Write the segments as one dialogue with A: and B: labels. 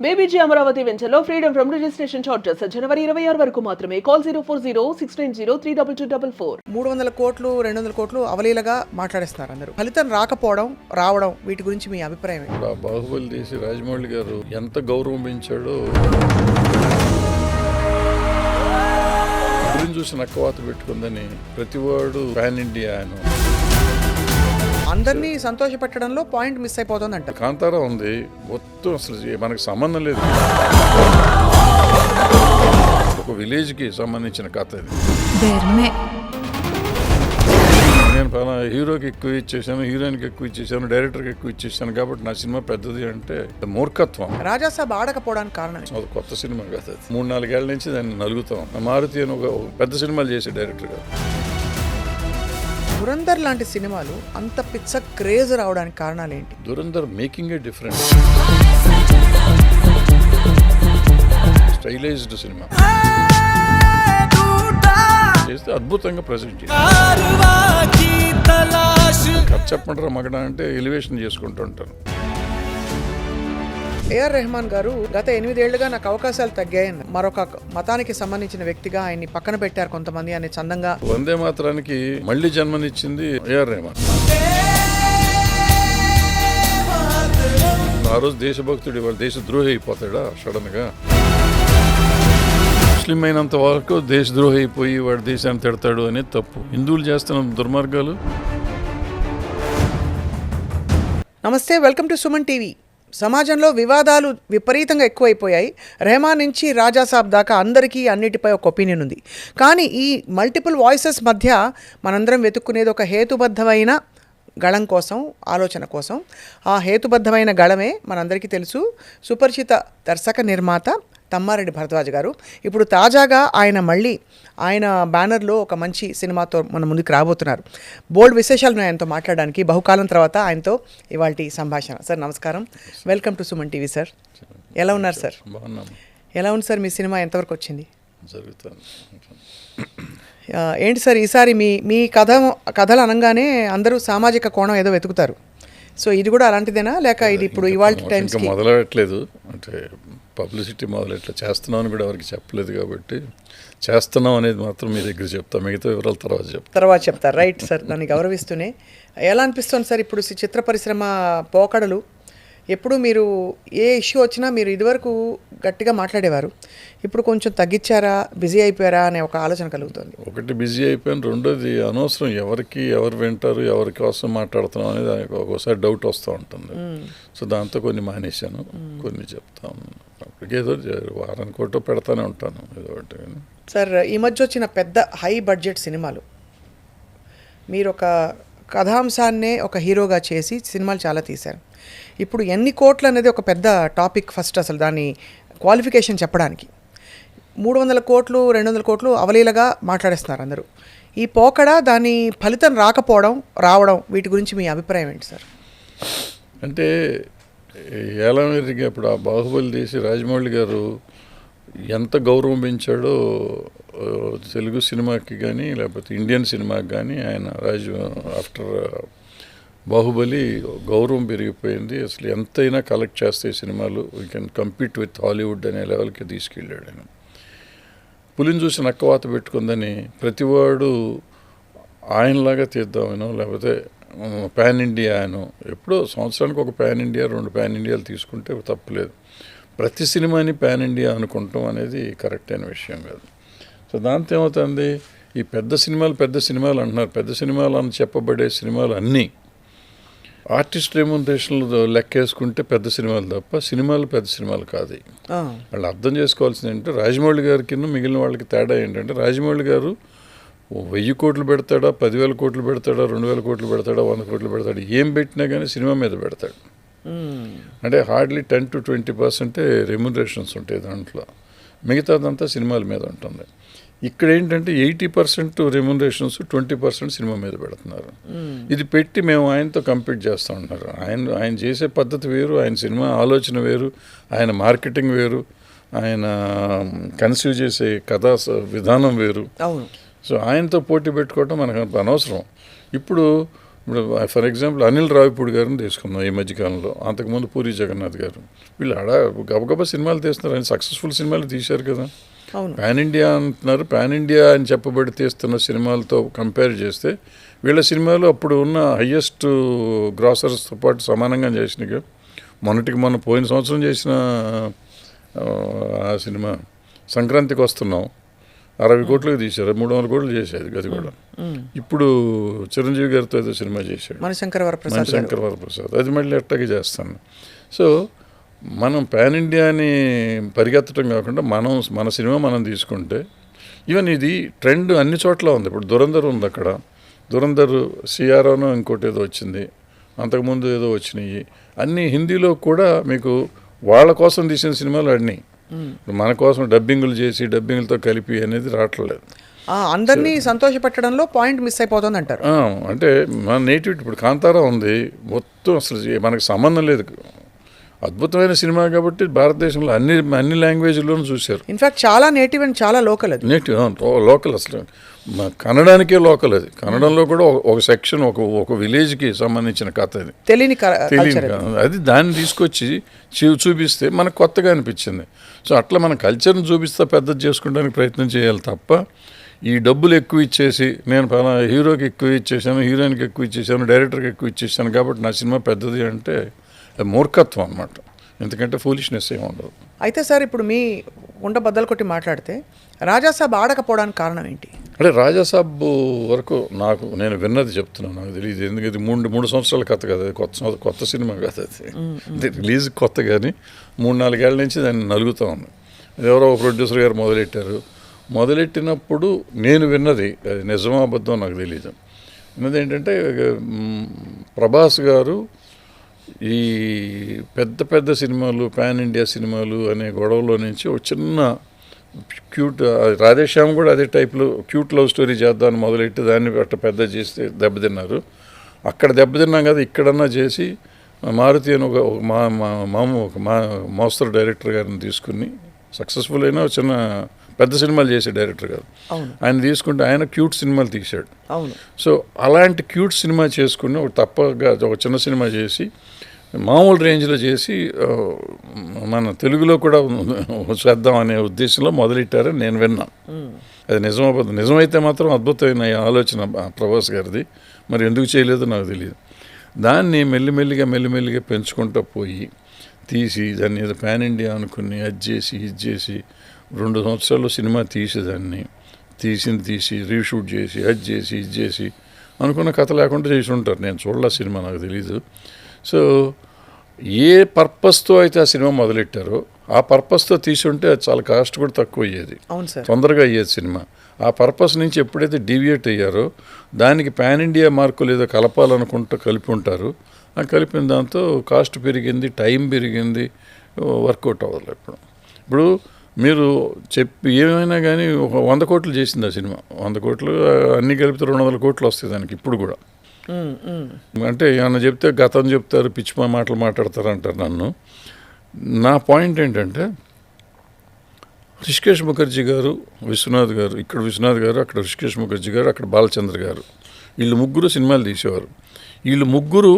A: బేబీజీ అమరావతి వెంచర్లో freedom from registration charges జనవరి 26 వరకు మాత్రమే. కాల్ 04069032244.
B: 300 కోట్లు 200 కోట్లు అవలీలగా మాట్లాడేస్తున్నారు అందరూ. ఫలితం రాకపోవడం రావడం వీటి గురించి మీ అభిప్రాయం ఏంటి?
C: బాహుబలి తీసి రాజమౌళి గారు ఎంత గౌరవం పెంచాడో గురించి చూసి నక్కవాత పెట్టుకుందని ప్రతివాడు పాన్ ఇండియా ఆయన
B: అందరినీ సంతోష పెట్టడంలో పాయింట్ మిస్ అయిపోతుంది అంట.
C: కాంతారా ఉంది మొత్తం అసలు మనకు సంబంధం లేదు. ఒక విలేజ్ కి సంబంధించిన కథ ఇది. నేను హీరోకి ఎక్కువ ఇచ్చేసాను, హీరోయిన్కి ఎక్కువ ఇచ్చేసాను, డైరెక్టర్కి ఎక్కువ ఇచ్చేసాను కాబట్టి నా సినిమా పెద్దది అంటే మూర్ఖత్వం.
B: రాజాసాబ్ ఆడకపోవడానికి కారణం
C: అది కొత్త సినిమా కదా, 3-4 ఏళ్ల నుంచి దాన్ని నలుగుతాం. మారుతి అని ఒక పెద్ద సినిమాలు చేసే డైరెక్టర్ గారు.
B: దురంధర్ లాంటి సినిమాలు అంత పిచ్చ క్రేజ్ రావడానికి కారణాలు ఏంటి?
C: Dhurandhar making a different, stylised cinema చేస్తే అద్భుతంగా ప్రజెంట్ చేసి కథ చెప్పంటారా మగడ అంటే ఎలివేషన్ చేసుకుంటూ ఉంటాను.
B: ఏఆర్ రెహమాన్ గారు గత 8 ఏళ్లుగా నాకు అవకాశాలు తగ్గాయని మరొక మతానికి సంబంధించిన వ్యక్తిగా ఆయన్ని పక్కన పెట్టారు కొంతమంది అనే చందంగా.
C: వందే మాత్రానికి మళ్ళీ జన్మనిచ్చింది ఏఆర్ రెహమాన్. ఆ రోజు దేశభక్తుడు వాళ్ళు దేశద్రోహి అయిపోతాడా సడన్ గా? ముస్లిం అయినంత వరకు దేశద్రోహి అయిపోయి వాడు దేశాన్ని తిడతాడు అనేది తప్పు. హిందువులు చేస్తున్న దుర్మార్గాలు.
B: నమస్తే, వెల్కమ్ టు సుమన్ టీవీ. సమాజంలో వివాదాలు విపరీతంగా ఎక్కువైపోయాయి. రెహమాన్ నుంచి రాజాసాబ్ దాకా అందరికీ అన్నిటిపై ఒక ఒపీనియన్ ఉంది. కానీ ఈ మల్టిపుల్ వాయిసెస్ మధ్య మనందరం వెతుక్కునేది ఒక హేతుబద్ధమైన గళం కోసం, ఆలోచన కోసం. ఆ హేతుబద్ధమైన గళమే మనందరికీ తెలుసు, సుపరిచిత దర్శక నిర్మాత తమ్మారెడ్డి భరద్వాజ్ గారు. ఇప్పుడు తాజాగా ఆయన బ్యానర్లో ఒక మంచి సినిమాతో మన ముందుకు రాబోతున్నారు. బోల్డ్ విశేషాలు ఆయనతో మాట్లాడడానికి బహుకాలం తర్వాత ఆయనతో ఇవాల్టి సంభాషణ. సార్ నమస్కారం, welcome to Suman TV. Sir ఎలా ఉన్నారు సార్? ఎలా ఉంది సార్ మీ సినిమా, ఎంతవరకు వచ్చింది? ఏంటి సార్ ఈసారి మీ కథలు అనగానే అందరూ సామాజిక కోణం ఏదో వెతుకుతారు. సో ఇది కూడా అలాంటిదేనా, లేక ఇది ఇప్పుడు ఇవాళ టైమ్స్
C: మొదలెట్లేదు అంటే పబ్లిసిటీ మొదలెట్లా చేస్తున్నాం అని కూడా ఎవరికి చెప్పలేదు కాబట్టి చేస్తున్నాం అనేది మాత్రం మీ దగ్గర చెప్తా, మిగతా వివరాలు తర్వాత
B: చెప్తారు. రైట్ సార్, దాన్ని గౌరవిస్తూనే ఎలా అనిపిస్తుంది సార్ ఇప్పుడు చిత్ర పరిశ్రమ పోకడలు? ఎప్పుడు మీరు ఏ ఇష్యూ వచ్చినా మీరు ఇదివరకు గట్టిగా మాట్లాడేవారు, ఇప్పుడు కొంచెం తగ్గించారా, బిజీ అయిపోయారా అనే ఒక ఆలోచన కలుగుతుంది.
C: ఒకటి బిజీ అయిపోయాను, రెండోది అనవసరం ఎవరు వింటారు, ఎవరి కోసం మాట్లాడుతున్నాం అనేది ఒక్కోసారి డౌట్ వస్తూ ఉంటుంది. సో దాంతో కొన్ని మానేశాను, కొన్ని చెప్తాను. అప్పటికేదో వారానికి ఒకటో పెడతానే ఉంటాను ఏదో ఒకటి.
B: సార్ ఈ మధ్య వచ్చిన పెద్ద హై బడ్జెట్ సినిమాలు మీరు ఒక కథాంశాన్నే ఒక హీరోగా చేసి సినిమాలు చాలా తీశారు. ఇప్పుడు ఎన్ని కోట్లు అనేది ఒక పెద్ద టాపిక్. ఫస్ట్ అసలు దాని క్వాలిఫికేషన్ చెప్పడానికి 300 కోట్లు 200 కోట్లు అవలీలగా మాట్లాడేస్తున్నారు అందరూ. ఈ పోకడ, దాని ఫలితం రాకపోవడం రావడం వీటి గురించి మీ అభిప్రాయం ఏంటి సార్?
C: అంటే ఏలమేరికి ఇప్పుడు ఆ బాహుబలి తీసి రాజమౌళి గారు ఎంత గౌరవం పెంచాడో తెలుగు సినిమాకి కానీ లేకపోతే ఇండియన్ సినిమాకి కానీ ఆయన ఆఫ్టర్ బాహుబలి గౌరవం పెరిగిపోయింది. అసలు ఎంతైనా కలెక్ట్ చేస్తే సినిమాలు we can compete with Hollywood అనే లెవెల్కి తీసుకెళ్ళాడు ఆయన. పులిని చూసి నక్కవాత పెట్టుకుందని ప్రతివాడు ఆయనలాగా తీద్దామనో లేకపోతే పాన్ ఇండియా అనో, ఎప్పుడో సంవత్సరానికి ఒక పాన్ ఇండియా 2 పాన్ ఇండియాలు తీసుకుంటే తప్పులేదు. ప్రతి సినిమాని పాన్ ఇండియా అనుకుంటాం అనేది కరెక్ట్ అయిన విషయం కాదు. సో దాంతో ఏమవుతుంది, ఈ పెద్ద సినిమాలు అంటున్నారు. పెద్ద సినిమాలు అని చెప్పబడే సినిమాలు అన్నీ ఆర్టిస్ట్ రెమ్యునరేషన్లు లెక్కేసుకుంటే పెద్ద సినిమాలు తప్ప పెద్ద సినిమాలు కాదు. వాళ్ళు అర్థం చేసుకోవాల్సింది ఏంటంటే రాజమౌళి గారికి మిగిలిన వాళ్ళకి తేడా ఏంటంటే, రాజమౌళి గారు 1000 కోట్లు పెడతాడా, 10,000 కోట్లు పెడతాడా, 2,000 కోట్లు పెడతాడా, 100 కోట్లు పెడతాడు, ఏం పెట్టినా కానీ సినిమా మీద పెడతాడు. అంటే హార్డ్లీ 10 to 20% రెమ్యునరేషన్స్ ఉంటాయి దాంట్లో, మిగతాదంతా సినిమాల మీద ఉంటుంది. ఇక్కడ ఏంటంటే 80% రెమ్యునరేషన్స్, 20% సినిమా మీద పెడుతున్నారు. ఇది పెట్టి మేము ఆయనతో కంపీట్ చేస్తూ ఉంటున్నారు. ఆయన చేసే పద్ధతి వేరు, ఆయన సినిమా ఆలోచన వేరు, ఆయన మార్కెటింగ్ వేరు, ఆయన కన్సీవ్ చేసే కథా విధానం వేరు. సో ఆయనతో పోటీ పెట్టుకోవడం మనకు అనవసరం. ఇప్పుడు ఇప్పుడు ఫర్ ఎగ్జాంపుల్ అనిల్ రావిపూడి గారిని తీసుకున్నాం ఈ మధ్యకాలంలో, అంతకుముందు పూరి జగన్నాథ్ గారు, వీళ్ళు గబగబా సినిమాలు తీస్తున్నారు, ఆయన సక్సెస్ఫుల్ సినిమాలు తీశారు కదా. పాన్ ఇండియా అంటున్నారు, పాన్ ఇండియా అని చెప్పబడి తీస్తున్న సినిమాలతో కంపేర్ చేస్తే వీళ్ళ సినిమాలు అప్పుడు ఉన్న హయ్యెస్ట్ గ్రాసర్స్తో పాటు సమానంగా చేసినాయి. మొన్న పోయిన సంవత్సరం చేసిన ఆ సినిమా సంక్రాంతికి వస్తున్నాం 60 కోట్లకు తీశారు, 300 కోట్లు చేసేది అది కూడా. ఇప్పుడు చిరంజీవి గారితో ఏదో సినిమా చేశాడు,
B: మణిశంకర్
C: వరప్రసాద్, అది మళ్ళీ ఎట్టాగే చేస్తాను. సో మనం పాన్ ఇండియాని పరిగెత్తడం కాకుండా మన సినిమా మనం తీసుకుంటే, ఈవెన్ ఇది ట్రెండ్ అన్ని చోట్ల ఉంది. ఇప్పుడు దురంధర్ ఉంది, అక్కడ దురంధర్ సిఆర్ఓనో ఇంకోటి ఏదో వచ్చింది, అంతకుముందు ఏదో వచ్చినాయి, అన్నీ హిందీలో కూడా మీకు వాళ్ళ కోసం తీసిన సినిమాలు అన్నీ మన కోసం డబ్బింగులతో కలిపి అనేది రావట్లేదు.
B: అందరినీ సంతోషపెట్టడంలో పాయింట్ మిస్ అయిపోతుంది అంటారు.
C: అంటే మన నేటివిటీ ఇప్పుడు కాంతారా ఉంది, మొత్తం అసలు మనకు సంబంధం లేదు, అద్భుతమైన సినిమా కాబట్టి భారతదేశంలో అన్ని లాంగ్వేజ్లోనూ చూశారు.
B: ఇన్ఫాక్ట్ చాలా నేటివ్ అండ్ చాలా లోకల్. అది
C: లోకల్, అసలు కన్నడానికే లోకల్. అది కన్నడంలో కూడా ఒక సెక్షన్, ఒక విలేజ్కి సంబంధించిన కథ. అది తెలియని అది దాన్ని తీసుకొచ్చి చూపిస్తే మనకు కొత్తగా అనిపించింది. సో అట్లా మన కల్చర్ని చూపిస్తే పెద్దది చేసుకోవడానికి ప్రయత్నం చేయాలి తప్ప, ఈ డబ్బులు ఎక్కువ ఇచ్చేసి నేను హీరోకి ఎక్కువ ఇచ్చేసాను, హీరోయిన్కి ఎక్కువ ఇచ్చేసాను, డైరెక్టర్కి ఎక్కువ ఇచ్చేసాను కాబట్టి నా సినిమా పెద్దది అంటే మూర్ఖత్వం అన్నమాట. ఎందుకంటే ఫూలిష్నెస్ ఏమి ఉండదు.
B: అయితే సార్, ఇప్పుడు మీ బద్దలు కొట్టి మాట్లాడితే రాజాసాబ్ ఆడకపోవడానికి కారణం ఏంటి?
C: అంటే రాజాసాబ్ వరకు నేను విన్నది చెప్తున్నాను, నాకు తెలియదు. ఎందుకంటే మూడు సంవత్సరాల కథ కదా, కొత్త సినిమా కదా అది. రిలీజ్ కొత్త కానీ 3-4 ఏళ్ల నుంచి దాన్ని నలుగుతూ ఉంది. ఎవరో ప్రొడ్యూసర్ గారు మొదలెట్టినప్పుడు నేను విన్నది, అది నిజమో అబద్ధం నాకు తెలియదు. విన్నది ఏంటంటే ప్రభాస్ గారు ఈ పెద్ద సినిమాలు, పాన్ ఇండియా సినిమాలు అనే గొడవలో నుంచి ఒక చిన్న క్యూట్, రాధేశ్యామ్ కూడా అదే టైప్లో క్యూట్ లవ్ స్టోరీ చేద్దామని మొదలెట్టి దాన్ని అట్ట పెద్ద చేస్తే దెబ్బతిన్నారు. అక్కడ దెబ్బతిన్నాం కదా, ఇక్కడన్నా చేసి మారుతి అని ఒక మోస్తరు డైరెక్టర్ గారిని తీసుకుని, సక్సెస్ఫుల్ అయినా చిన్న పెద్ద సినిమాలు చేసే డైరెక్టర్ గారు, ఆయన తీసుకుంటే ఆయన క్యూట్ సినిమాలు తీశాడు. సో అలాంటి క్యూట్ సినిమా చేసుకుని ఒక చిన్న సినిమా చేసి మామూలు రేంజ్లో చేసి మన తెలుగులో కూడా చేద్దాం అనే ఉద్దేశంలో మొదలెట్టారని నేను విన్నాను. అది నిజమైతే మాత్రం అద్భుతమైన ఆలోచన ప్రభాస్ గారిది. మరి ఎందుకు చేయలేదో నాకు తెలియదు. దాన్ని మెల్లిమెల్లిగా పెంచుకుంటూ పోయి తీసి దాన్ని ఏదో పాన్ ఇండియా అనుకుని ఇది చేసి 2 సంవత్సరాల్లో సినిమా తీసేదాన్ని తీసి రీషూట్ చేసి ఇది చేసి అనుకున్న కథ లేకుండా చేసి ఉంటారు. నేను చూడలే సినిమా, నాకు తెలీదు. సో ఏ పర్పస్తో అయితే ఆ సినిమా మొదలెట్టారో ఆ పర్పస్తో తీసుంటే అది చాలా కాస్ట్ కూడా తక్కువ అయ్యేది, తొందరగా అయ్యేది సినిమా. ఆ పర్పస్ నుంచి ఎప్పుడైతే డీవియేట్ అయ్యారో దానికి పాన్ ఇండియా మార్కులు ఏదో కలపాలనుకుంటూ కలిపి ఉంటారు. ఆ కలిపిన దాంతో కాస్ట్ పెరిగింది, టైం పెరిగింది, వర్కౌట్ అవ్వదు. ఇప్పుడు మీరు ఏమైనా కానీ ఒక 100 కోట్లు చేసింది ఆ సినిమా, 100 కోట్లు అన్నీ కలిపితే 200 కోట్లు వస్తాయి దానికి ఇప్పుడు కూడా. అంటే ఏమన్నా చెప్తే గతం చెప్తారు, పిచ్చి మాటలు మాట్లాడతారు అంటారు నన్ను. నా పాయింట్ ఏంటంటే రిషికేష్ ముఖర్జీ గారు, విశ్వనాథ్ గారు, ఇక్కడ విశ్వనాథ్ గారు, అక్కడ రిషికేష్ ముఖర్జీ గారు, అక్కడ బాలచంద్ర గారు, వీళ్ళు ముగ్గురు సినిమాలు తీసేవారు. వీళ్ళు ముగ్గురు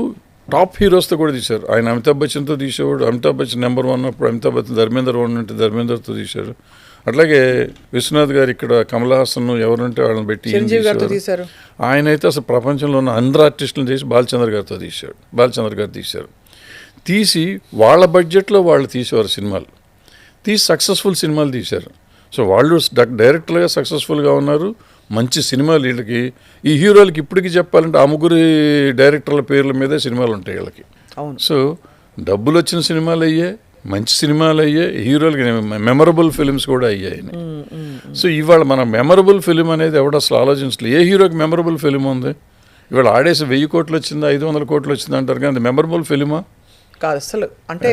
C: టాప్ హీరోస్తో కూడా తీశారు. ఆయన అమితాబ్ బచ్చన్తో తీసేవాడు, అమితాబ్ బచ్చన్ నెంబర్ 1 అప్పుడు అమితాబ్ బచ్చన్ ధర్మేందర్ 1 అంటే ధర్మేందర్తో తీశారు. అట్లాగే విశ్వనాథ్ గారు ఇక్కడ కమల్ హాసన్ ఎవరుంటే వాళ్ళని పెట్టి
B: తీశారు.
C: ఆయన అయితే అసలు ప్రపంచంలో ఉన్న అందరు ఆర్టిస్టులను చేసి బాలచంద్ర గారు తీశారు. తీసి వాళ్ళ బడ్జెట్లో వాళ్ళు తీసేవారు సినిమాలు, తీసి సక్సెస్ఫుల్ సినిమాలు తీశారు. సో వాళ్ళు డైరెక్టర్గా సక్సెస్ఫుల్గా ఉన్నారు, మంచి సినిమాలు. వీళ్ళకి ఈ హీరోలకి ఇప్పటికీ చెప్పాలంటే ఆ ముగ్గురు డైరెక్టర్ల పేర్ల మీదే సినిమాలు ఉంటాయి వీళ్ళకి. సో డబ్బులు వచ్చిన సినిమాలు అయ్యాయి, మంచి సినిమాలు అయ్యాయి, హీరోలకి మెమరబుల్ ఫిలిమ్స్ కూడా అయ్యాయి. సో ఇవాళ మన మెమరబుల్ ఫిలిం అనేది ఎవడు అసలు ఆలోచించలేదు. ఏ హీరోకి మెమరబుల్ ఫిలిం ఉంది? ఇవాళ ఆడేసి 1000 కోట్లు వచ్చిందా, 500 కోట్లు వచ్చిందా అంటారు, కానీ అది మెమరబుల్ ఫిలిమా
B: కాదు అసలు. అంటే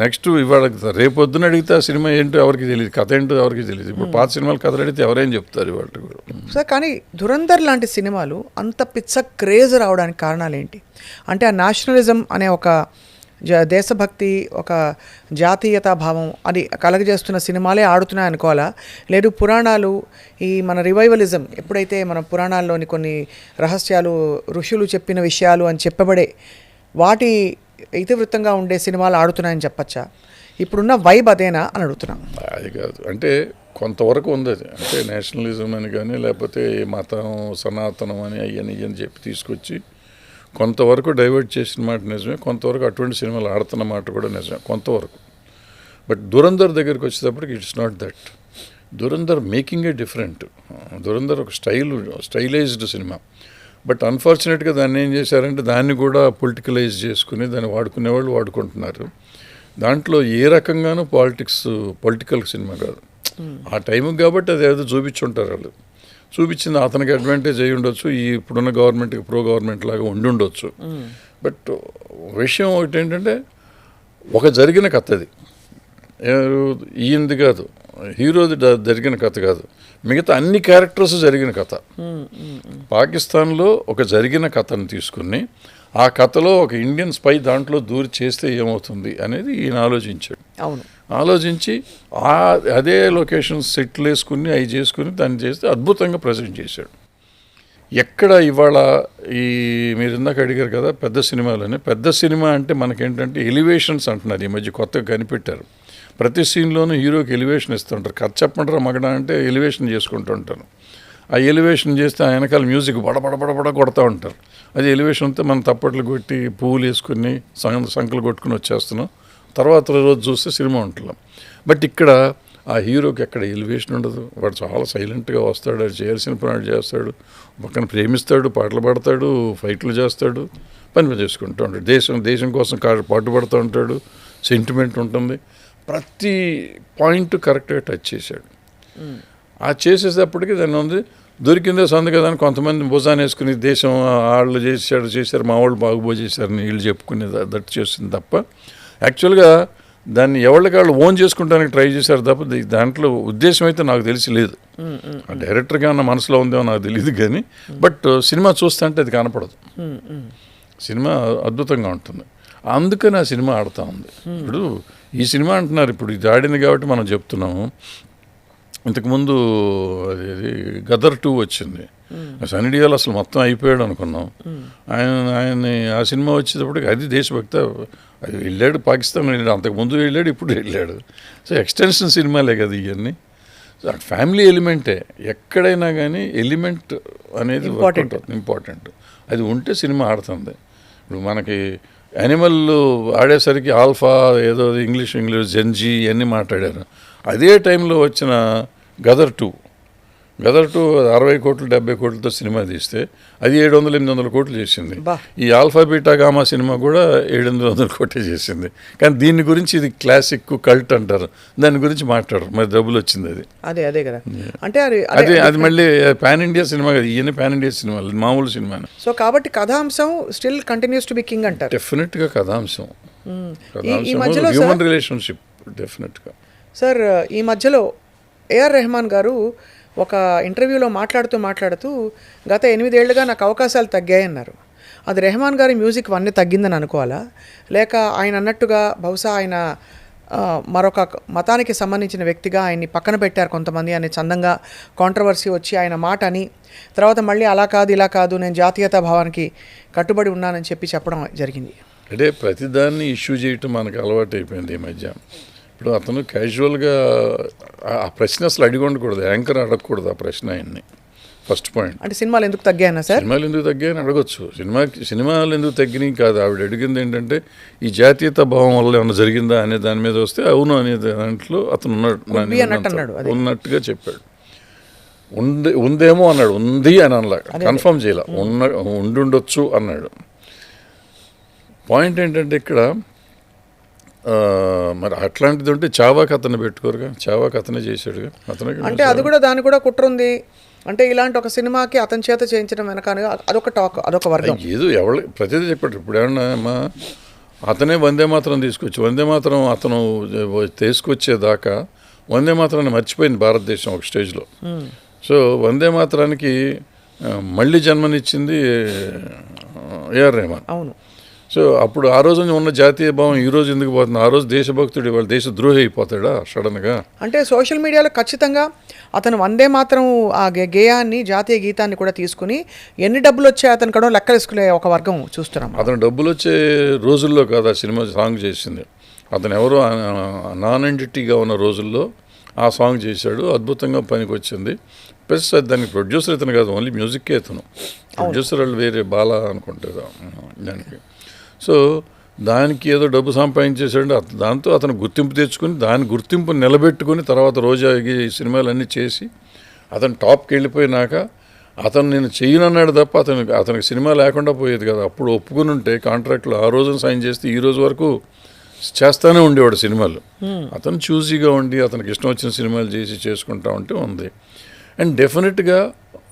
C: నెక్స్ట్ ఇవాళ రేపొద్దున అడిగితే ఆ సినిమా ఏంటో ఎవరికి తెలియదు, కథ ఏంటో ఎవరికి తెలియదు. ఇప్పుడు పాత సినిమాలు కథలు అడిగితే ఎవరేం చెప్తారు ఇవాళ కూడా.
B: సార్, కానీ ధురంధర్ లాంటి సినిమాలు అంత పిచ్చ క్రేజ్ రావడానికి కారణాలు ఏంటి? అంటే ఆ నేషనలిజం అనే ఒక దేశభక్తి, ఒక జాతీయతా భావం అది కలగజేస్తున్న సినిమాలే ఆడుతున్నాయి అనుకోవాలా? లేదు పురాణాలు, ఈ మన రివైవలిజం, ఎప్పుడైతే మన పురాణాల్లోని కొన్ని రహస్యాలు, ఋషులు చెప్పిన విషయాలు అని చెప్పబడే వాటి ఇతివృత్తంగా ఉండే సినిమాలు ఆడుతున్నాయని చెప్పచ్చా? ఇప్పుడున్న వైబ్ అదేనా అని అడుగుతున్నాం.
C: అది కాదు, అంటే కొంతవరకు ఉంది అది. అంటే నేషనలిజం అని కానీ లేకపోతే మతం సనాతనం అని అయ్యని చెప్పి తీసుకొచ్చి కొంతవరకు డైవర్ట్ చేసిన మాట నిజమే, కొంతవరకు అటువంటి సినిమాలు ఆడుతున్న మాట కూడా నిజమే కొంతవరకు. బట్ దురంధర్ దగ్గరికి వచ్చేటప్పటికి it's not that. Dhurandhar making a different. Dhurandhar ఒక స్టైలైజ్డ్ సినిమా. బట్ అన్ఫార్చునేట్గా దాన్ని ఏం చేశారంటే దాన్ని కూడా పొలిటికలైజ్ చేసుకుని దాన్ని వాడుకునే వాళ్ళు వాడుకుంటున్నారు. దాంట్లో ఏ రకంగానూ పొలిటికల్ సినిమా కాదు. ఆ టైంకి కాబట్టి అది ఏదో చూపించుంటారు వాళ్ళు. చూపించింది అతనికి అడ్వాంటేజ్ అయ్యి ఉండొచ్చు, ఈ ఇప్పుడున్న గవర్నమెంట్కి ప్రో గవర్నమెంట్ లాగా ఉండి ఉండొచ్చు. బట్ విషయం ఒకటి ఏంటంటే ఒక జరిగిన కథ అది, ఈయనది కాదు, హీరోది జరిగిన కథ కాదు, మిగతా అన్ని క్యారెక్టర్స్ జరిగిన కథ. పాకిస్తాన్లో ఒక జరిగిన కథను తీసుకుని ఆ కథలో ఒక ఇండియన్ స్పై దాంట్లో దూరి చేస్తే ఏమవుతుంది అనేది ఈయన ఆలోచించాడు.
B: అవును,
C: ఆలోచించి అదే లొకేషన్స్ సెటిల్ వేసుకుని అవి చేసుకుని దాన్ని చేస్తే అద్భుతంగా ప్రజెంట్ చేశాడు. ఎక్కడ ఇవాళ ఈ మీరు ఇందాక అడిగారు కదా పెద్ద సినిమాలని, పెద్ద సినిమా అంటే మనకేంటంటే ఎలివేషన్స్ అంటున్నారు. ఈ మధ్య కొత్తగా కనిపెట్టారు. ప్రతి సీన్లోనూ హీరోకి ఎలివేషన్ ఇస్తుంటారు. కథ చెప్పంటారా మగడ అంటే ఎలివేషన్ చేసుకుంటూ ఉంటారు. ఆ ఎలివేషన్ చేస్తే ఆ వెనకాల మ్యూజిక్ బడబడబడబడ కొడతా ఉంటారు. అది ఎలివేషన్ అంతా మనం తప్పట్లు కొట్టి పువ్వులు వేసుకుని సంకలు కొట్టుకుని వచ్చేస్తున్నాం. తర్వాత రోజు చూస్తే సినిమా ఉంటున్నాం. బట్ ఇక్కడ ఆ హీరోకి ఎక్కడ ఎలివేషన్ ఉండదు. వాడు చాలా సైలెంట్గా వస్తాడు, అది చేయాల్సిన పని చేస్తాడు, పక్కన ప్రేమిస్తాడు, పాటలు పాడతాడు, ఫైట్లు చేస్తాడు, పని చేసుకుంటూ ఉంటాడు. దేశం కోసం పాటుపడుతూ ఉంటాడు, సెంటిమెంట్ ఉంటుంది. ప్రతి పాయింట్ కరెక్ట్గా టచ్ చేశాడు. ఆ చేసేటప్పటికి దాన్ని ఉంది దొరికిందే సొంత కదా అని కొంతమంది భుజాన్ని వేసుకుని దేశం వాళ్ళు చేశారు మా వాళ్ళు బాగుబో చేశారని వీళ్ళు చెప్పుకునే దట్ చేస్తుంది తప్ప యాక్చువల్గా దాన్ని ఎవరికాళ్ళు ఓన్ చేసుకుంటానికి ట్రై చేశారు తప్ప దాంట్లో ఉద్దేశం అయితే నాకు తెలిసి లేదు. డైరెక్టర్గా ఉన్న మనసులో ఉందేమో నాకు తెలియదు కానీ బట్ సినిమా చూస్తుంటే అది కనపడదు. సినిమా అద్భుతంగా ఉంటుంది. అందుకని ఆ సినిమా ఆడుతూ ఉంది. ఇప్పుడు ఈ సినిమా అంటున్నారు, ఇప్పుడు ఇది ఆడింది కాబట్టి మనం చెప్తున్నాము. ఇంతకుముందు అది గదర్ 2 వచ్చింది. సన్నీ డియోల్ అసలు మొత్తం అయిపోయాడు అనుకున్నాం. ఆయన్ని ఆ సినిమా వచ్చేటప్పటికి అది దేశభక్త, అది వెళ్ళాడు పాకిస్తాన్ వెళ్ళాడు, అంతకుముందు వెళ్ళాడు, ఇప్పుడు వెళ్ళాడు. సో ఎక్స్టెన్షన్ సినిమాలే కదా ఇవన్నీ. ఫ్యామిలీ ఎలిమెంటే ఎక్కడైనా కానీ ఎలిమెంట్ అనేది ఇంపార్టెంట్. అది ఉంటే సినిమా ఆడుతుంది. ఇప్పుడు మనకి యానిమల్ ఆడేసరికి ఆల్ఫా ఏదో ఇంగ్లీష్ జెన్జీ ఇవన్నీ మాట్లాడారు. అదే టైంలో వచ్చిన గదర్ 2 60 కోట్లు 70 కోట్లతో సినిమా తీస్తే అది 700-800 కోట్లు చేసింది. ఈ ఆల్ఫా బీటా గామా సినిమా కూడా 700 కోట్లే చేసింది. కానీ దీని గురించి ఇది క్లాసిక్ కల్ట్ అంటారు, దాని గురించి మాట్లాడరు. మరి డబ్బులు వచ్చింది అది.
B: అదే కదా, అంటే
C: అది మళ్ళీ పాన్ ఇండియా సినిమా కదా, ఈయన పాన్ ఇండియా సినిమా మామూలు సినిమా.
B: సో కాబట్టి కథాంశం still continues to be king అంటారు.
C: డెఫినెట్గా కథాంశం హ్యూమన్ రిలేషన్షిప్ డెఫినెట్గా.
B: సార్ ఈ మధ్యలో ఏఆర్ రెహమాన్ గారు ఒక ఇంటర్వ్యూలో మాట్లాడుతూ గత 8 ఏళ్లుగా నాకు అవకాశాలు తగ్గాయన్నారు. అది రెహమాన్ గారి మ్యూజిక్ వన్నీ తగ్గిందని అనుకోవాలా, లేక ఆయన అన్నట్టుగా బహుశా ఆయన మరొక మతానికి సంబంధించిన వ్యక్తిగా ఆయన్ని పక్కన పెట్టారు కొంతమంది అనే చందంగా కాంట్రవర్సీ వచ్చి ఆయన మాట అని తర్వాత మళ్ళీ అలా కాదు ఇలా కాదు నేను జాతీయతా భావానికి కట్టుబడి ఉన్నానని చెప్పడం జరిగింది.
C: అంటే ప్రతిదాన్ని ఇష్యూ చేయటం మనకు అలవాటు అయిపోయింది ఈ మధ్య. ఇప్పుడు అతను క్యాజువల్గా ఆ ప్రశ్న అసలు అడిగి ఉండకూడదు, యాంకర్ అడగకూడదు ఆ ప్రశ్న ఆయన్ని. ఫస్ట్ పాయింట్
B: అంటే సినిమాలు ఎందుకు తగ్గాయన్నా సార్?
C: సినిమాలు ఎందుకు తగ్గాయని అడగొచ్చు. సినిమాలు ఎందుకు తగ్గినాయి కాదు, ఆవిడ అడిగింది ఏంటంటే ఈ జాతీయతా భావం వల్ల ఏమైనా జరిగిందా అనే దాని మీద వస్తే అవును అనే దాంట్లో అతను ఉన్నట్టుగా చెప్పాడు. ఉందేమో అన్నాడు, ఉంది అని అనలా, కన్ఫర్మ్ చేయాల, ఉండుండొచ్చు అన్నాడు. పాయింట్ ఏంటంటే ఇక్కడ మరి అట్లాంటిది ఉంటే చావాకి అతను పెట్టుకోరుగా, చావాకి అతనే చేశాడుగా, అతనే.
B: అంటే అది కూడా దాని కూడా కుట్ర ఉంది. అంటే ఇలాంటి ఒక సినిమాకి అతని చేత చేయించడం వెనకాల అదొక టాక్, అదొక వర్గం.
C: ఏదో ఎవరు ప్రతిదీ చెప్పాడు. ఇప్పుడు ఏమన్నా అతనే వందే మాత్రం తీసుకొచ్చి వందే మాత్రం అతను తీసుకొచ్చేదాకా వందే మాత్రాన్ని మర్చిపోయింది భారతదేశం ఒక స్టేజ్లో. సో వందే మాత్రానికి మళ్ళీ జన్మనిచ్చింది ఏఆర్ రెహమాన్.
B: అవును.
C: సో అప్పుడు ఆ రోజు ఉన్న జాతీయ భావం ఈ రోజు ఎందుకు పోతుంది? ఆ రోజు దేశభక్తుడు ఇవాళ దేశద్రోహి అయిపోతాడా సడన్గా?
B: అంటే సోషల్ మీడియాలో ఖచ్చితంగా అతను వందే మాత్రం ఆ గేయాన్ని, జాతీయ గీతాన్ని కూడా తీసుకుని ఎన్ని డబ్బులు వచ్చాయి అతను కూడా లెక్కలేసుకునే ఒక వర్గం చూస్తున్నాం.
C: అతను డబ్బులు వచ్చే రోజుల్లో కాదు ఆ సినిమా సాంగ్ చేసింది. అతను ఎవరో నాన్ ఎంటిటీగా ఉన్న రోజుల్లో ఆ సాంగ్ చేశాడు, అద్భుతంగా పనికి వచ్చింది. ప్లస్ దానికి ప్రొడ్యూసర్ ఇతను కాదు, ఓన్లీ మ్యూజిక్కే ఇతను. ప్రొడ్యూసర్ వాళ్ళు వేరే బాలా అనుకుంటారు దానికి. సో దానికి ఏదో డబ్బు సంపాదించేసాడు. దాంతో అతను గుర్తింపు తెచ్చుకుని దాని గుర్తింపు నిలబెట్టుకుని తర్వాత రోజా ఈ సినిమాలన్నీ చేసి అతను టాప్కి వెళ్ళిపోయినాక అతను నేను చెయ్యనన్నాడు తప్ప అతనికి సినిమా లేకుండా పోయేది కదా. అప్పుడు ఒప్పుకుని ఉంటే కాంట్రాక్ట్లో ఆ రోజున సైన్ చేస్తే ఈ రోజు వరకు చేస్తానే ఉండేవాడు సినిమాలు. అతను చూసీగా ఉండి అతనికి ఇష్టం వచ్చిన సినిమాలు చేసి చేసుకుంటా ఉంటే ఉంది. అండ్ డెఫినెట్గా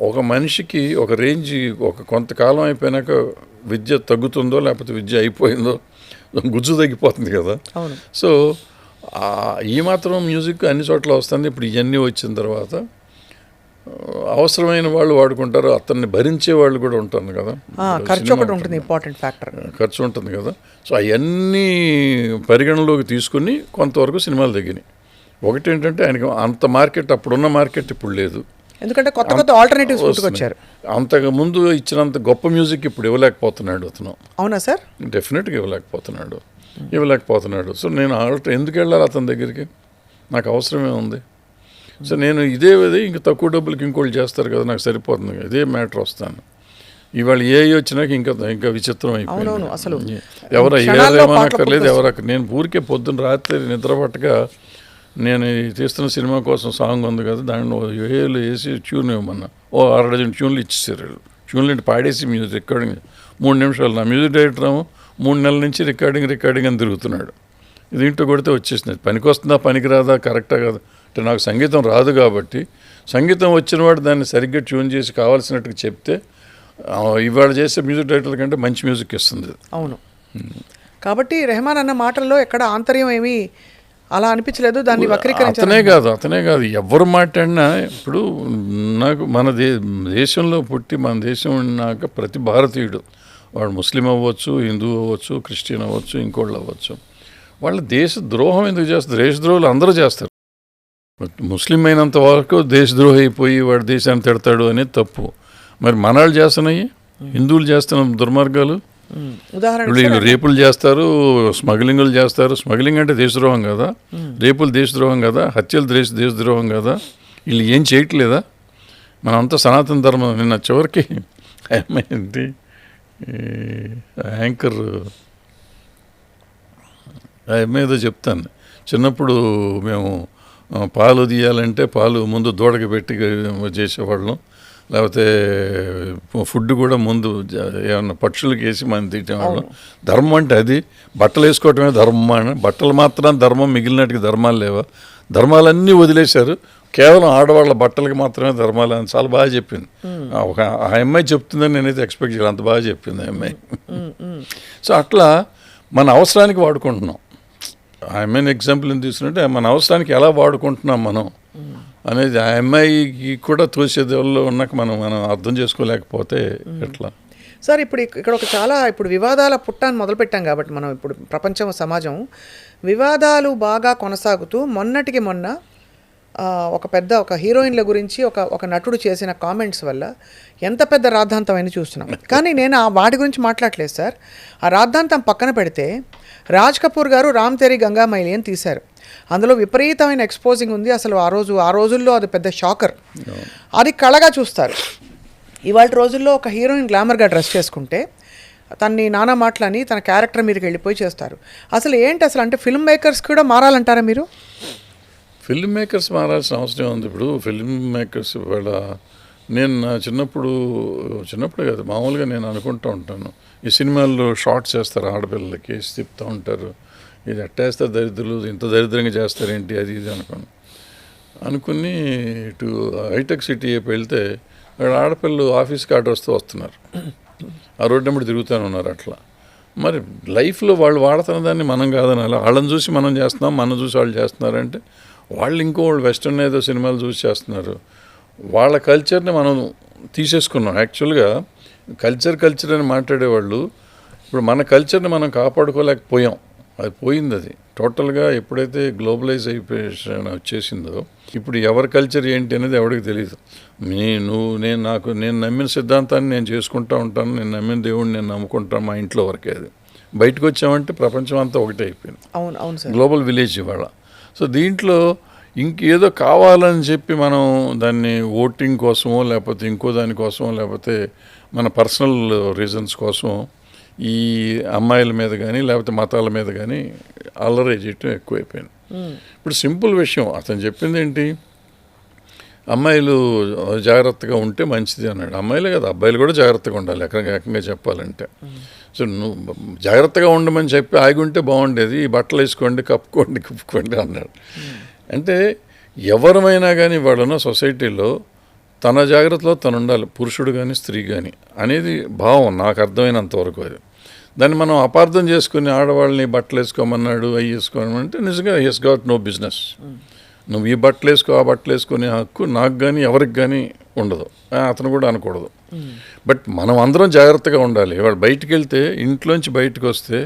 C: ఒక మనిషికి ఒక రేంజ్ ఒక కొంతకాలం అయిపోయినాక విద్య తగ్గుతుందో లేకపోతే విద్య అయిపోయిందో గుజ్జు తగ్గిపోతుంది కదా. సో ఈ మాత్రం మ్యూజిక్ అన్ని చోట్ల వస్తుంది. ఇప్పుడు ఇవన్నీ వచ్చిన తర్వాత అవసరమైన వాళ్ళు వాడుకుంటారు, అతన్ని భరించే వాళ్ళు కూడా ఉంటారు కదా.
B: ఖర్చు ఒకటి ఉంటుంది, ఇంపార్టెంట్ ఫ్యాక్టర్
C: ఖర్చు ఉంటుంది కదా. సో అవన్నీ పరిగణలోకి తీసుకుని కొంతవరకు సినిమాలు తగ్గినాయి. ఒకటి ఏంటంటే ఆయనకి అంత మార్కెట్ అప్పుడున్న మార్కెట్ ఇప్పుడు లేదు,
B: ఎందుకంటే కొత్త కొత్త ఆల్టర్నేటివ్స్ పుట్టుకొచ్చారు.
C: అంతకు ముందు ఇచ్చినంత గొప్ప మ్యూజిక్ ఇప్పుడు ఇవ్వలేకపోతున్నాడు అతను.
B: అవునా సార్?
C: డెఫినెట్గా ఇవ్వలేకపోతున్నాడు. సో నేను ఎందుకు వెళ్ళాలి అతని దగ్గరికి? నాకు అవసరమే ఉంది. సో నేను ఇదే ఇంక తక్కువ డబ్బులకి ఇంకోళ్ళు చేస్తారు కదా, నాకు సరిపోతుంది, ఇదే మ్యాటర్ వస్తాను. ఇవాళ వచ్చినాక ఇంకా విచిత్రం అయిపోయింది.
B: అసలు
C: ఎవరు ఏమనక్కర్లేదు, నేను ఊరికే పొద్దున్న రాత్రి నిద్ర పట్టక నేను తీస్తున్న సినిమా కోసం సాంగ్ ఉంది కదా, దాంట్లో ఏళ్ళు వేసి ట్యూన్ ఇవ్వమన్నా 60 ట్యూన్లు ఇచ్చేసారు. ట్యూన్లు పాడేసి మ్యూజిక్ రికార్డింగ్ 3 నిమిషాలు. నా మ్యూజిక్ డైరెక్టర్ 3 నెలల నుంచి రికార్డింగ్ అని తిరుగుతున్నాడు. దీంట్లో కొడితే వచ్చేసినది. పనికి వస్తుందా పనికి రాదా కరెక్టా కదా అంటే నాకు సంగీతం రాదు కాబట్టి సంగీతం వచ్చినవాడు దాన్ని సరిగ్గా ట్యూన్ చేసి కావాల్సినట్టుగా చెప్తే ఇవాళ చేసే మ్యూజిక్ డైరెక్టర్ల కంటే మంచి మ్యూజిక్ ఇస్తుంది.
B: అవును. కాబట్టి రెహమాన్ అన్న మాటల్లో ఎక్కడ ఆంతర్యం ఏమీ అలా అనిపించలేదు, దాన్ని వక్రీకరించారు.
C: అతనే కాదు ఎవరు మాట్లాడినా ఇప్పుడు నాకు మన దేశంలో పుట్టి మన దేశం ఉన్నాక ప్రతి భారతీయుడు వాడు ముస్లిం అవ్వచ్చు, హిందూ అవ్వచ్చు, క్రిస్టియన్ అవ్వచ్చు, ఇంకోళ్ళు అవ్వచ్చు, వాళ్ళు దేశ ద్రోహం ఎందుకు చేస్తారు? దేశద్రోహులు అందరూ చేస్తారు. ముస్లిం అయినంత వరకు దేశద్రోహి అయిపోయి వాడు దేశాన్ని తిడతాడు అనేది తప్పు. మరి మనవాళ్ళు చేస్తున్నాయి, హిందువులు చేస్తున్న దుర్మార్గాలు. వీళ్ళు రేపులు చేస్తారు, స్మగ్లింగులు చేస్తారు. స్మగ్లింగ్ అంటే దేశద్రోహం కదా, రేపులు దేశద్రోహం కదా, హత్యలు దేశద్రోహం కదా. వీళ్ళు ఏం చేయట్లేదా? మనంతా సనాతన ధర్మం. నిన్న చివరికి ఏంటి యాంకర్ ఏదో చెప్తాను, చిన్నప్పుడు మేము పాలు తీయాలంటే పాలు ముందు దూడకి పెట్టి చేసేవాళ్ళం, లేకపోతే ఫుడ్ కూడా ముందు ఏమన్నా పక్షులకి వేసి మనం తినేవాళ్ళం. ధర్మం అంటే అది. బట్టలు వేసుకోవటమే ధర్మం. బట్టలు మాత్రం ధర్మం, మిగిలినట్టుగా ధర్మాలు లేవా? ధర్మాలన్నీ వదిలేశారు, కేవలం ఆడవాళ్ళ బట్టలకి మాత్రమే ధర్మాలు అని చాలా బాగా చెప్పింది. ఆ అమ్మాయి చెప్తుందని నేనైతే ఎక్స్పెక్ట్ చేయాలి, అంత బాగా చెప్పింది ఆ అమ్మాయి. సో అట్లా మన అవసరానికి వాడుకుంటున్నాం. ఆ అమ్మాయిని ఎగ్జాంపుల్ తీసుకుంటే మన అవసరానికి ఎలా వాడుకుంటున్నాం మనం అనేది ఆ అమ్మాయికి కూడా తోసేదేవుల్లో ఉన్నాక మనం అర్థం చేసుకోలేకపోతే ఎట్లా?
B: సార్ ఇక్కడ ఒక ఇప్పుడు వివాదాల పుట్టాన్ని మొదలుపెట్టాం కాబట్టి మనం ఇప్పుడు ప్రపంచం సమాజం వివాదాలు బాగా కొనసాగుతూ మొన్నటికి మొన్న ఒక హీరోయిన్ల గురించి ఒక నటుడు చేసిన కామెంట్స్ వల్ల ఎంత పెద్ద రాద్ధాంతమైన చూస్తున్నాం. కానీ నేను వాటి గురించి మాట్లాడలేదు సార్. ఆ రాద్ధాంతం పక్కన పెడితే రాజ్ కపూర్ గారు రామ్ తెరీ గంగామైలి అని తీశారు. అందులో విపరీతమైన ఎక్స్పోజింగ్ ఉంది. అసలు ఆ రోజుల్లో అది పెద్ద షాకర్. అది కళగా చూస్తారు. ఇవాళ రోజుల్లో ఒక హీరోయిన్ గ్లామర్గా డ్రెస్ చేసుకుంటే తన్ని నానా మాటలని తన క్యారెక్టర్ మీదకి వెళ్ళిపోయి చేస్తారు. అసలు అంటే ఫిల్మ్ మేకర్స్ కూడా మారాలంటారా మీరు?
C: ఫిల్మ్ మేకర్స్ మారాల్సిన అవసరం ఉంది. ఇప్పుడు ఫిల్మ్ మేకర్స్ ఇవాళ నేను నా చిన్నప్పుడు కాదు మామూలుగా నేను అనుకుంటూ ఉంటాను, ఈ సినిమాల్లో షార్ట్స్ చేస్తారు, ఆడపిల్లలకి వేసి తిప్పుతూ ఉంటారు, ఇది అట్టేస్తారు దరిద్రులు, ఇంత దరిద్రంగా చేస్తారేంటి అది ఇది అనుకుని ఇటు హైటెక్ సిటీ వెళ్తే అక్కడ ఆడపిల్లలు ఆఫీస్కి ఆర్డర్ వస్తున్నారు, ఆ రోడ్డు నెంబర్ తిరుగుతూనే ఉన్నారు. అట్లా మరి లైఫ్లో వాళ్ళు వాడుతున్న దాన్ని మనం కాదని అలా వాళ్ళని చూసి మనం చేస్తున్నాం, మనం చూసి వాళ్ళు చేస్తున్నారంటే వాళ్ళు ఇంకోళ్ళు వెస్టర్న్ ఏదో సినిమాలు చూసి చేస్తున్నారు. వాళ్ళ కల్చర్ని మనం తీసేసుకున్నాం. యాక్చువల్గా కల్చర్ అని మాట్లాడేవాళ్ళు ఇప్పుడు మన కల్చర్ని మనం కాపాడుకోలేకపోయాం. అది పోయింది. అది టోటల్గా ఎప్పుడైతే గ్లోబలైజ్ అయిపోయి వచ్చేసిందో ఇప్పుడు ఎవరి కల్చర్ ఏంటి అనేది ఎవరికి తెలియదు. నేను నమ్మిన సిద్ధాంతాన్ని నేను చేసుకుంటూ ఉంటాను, నేను నమ్మిన దేవుడిని నేను నమ్ముకుంటాను, మా ఇంట్లో వరకే. అది బయటకు వచ్చామంటే ప్రపంచం అంతా ఒకటే అయిపోయింది.
B: అవును సార్,
C: గ్లోబల్ విలేజ్ ఇవాళ. సో దీంట్లో ఇంకేదో కావాలని చెప్పి మనం దాన్ని ఓటింగ్ కోసమో లేకపోతే ఇంకో దానికోసమో లేకపోతే మన పర్సనల్ రీజన్స్ కోసం ఈ అమ్మాయిల మీద కానీ లేకపోతే మతాల మీద కానీ అల్లరి చేయటం ఎక్కువైపోయింది. ఇప్పుడు సింపుల్ విషయం అతను చెప్పింది ఏంటి, అమ్మాయిలు జాగ్రత్తగా ఉంటే మంచిది అన్నాడు. అమ్మాయిలే కదా, అబ్బాయిలు కూడా జాగ్రత్తగా ఉండాలి ఏకంగా చెప్పాలంటే. సో నువ్వు జాగ్రత్తగా ఉండమని చెప్పి ఆగి ఉంటే బాగుండేది, ఈ బట్టలు వేసుకోండి కప్పుకోండి అన్నాడు. అంటే ఎవరమైనా కానీ వాళ్ళను సొసైటీలో తన జాగ్రత్తలో తను ఉండాలి, పురుషుడు కానీ స్త్రీ కానీ అనేది భావం నాకు అర్థమైనంతవరకు. అది దాన్ని మనం అపార్థం చేసుకుని ఆడవాళ్ళని బట్టలు వేసుకోమన్నాడు అవి వేసుకోమంటే నిజంగా హెస్ గాట్ నో బిజినెస్. నువ్వు ఈ బట్టలు వేసుకో ఆ బట్టలు వేసుకునే హక్కు నాకు కానీ ఎవరికి కానీ ఉండదు, అతను కూడా అనకూడదు. బట్ మనం అందరం జాగ్రత్తగా ఉండాలి. ఇవాళ బయటికి వెళ్తే ఇంట్లోంచి బయటకు వస్తే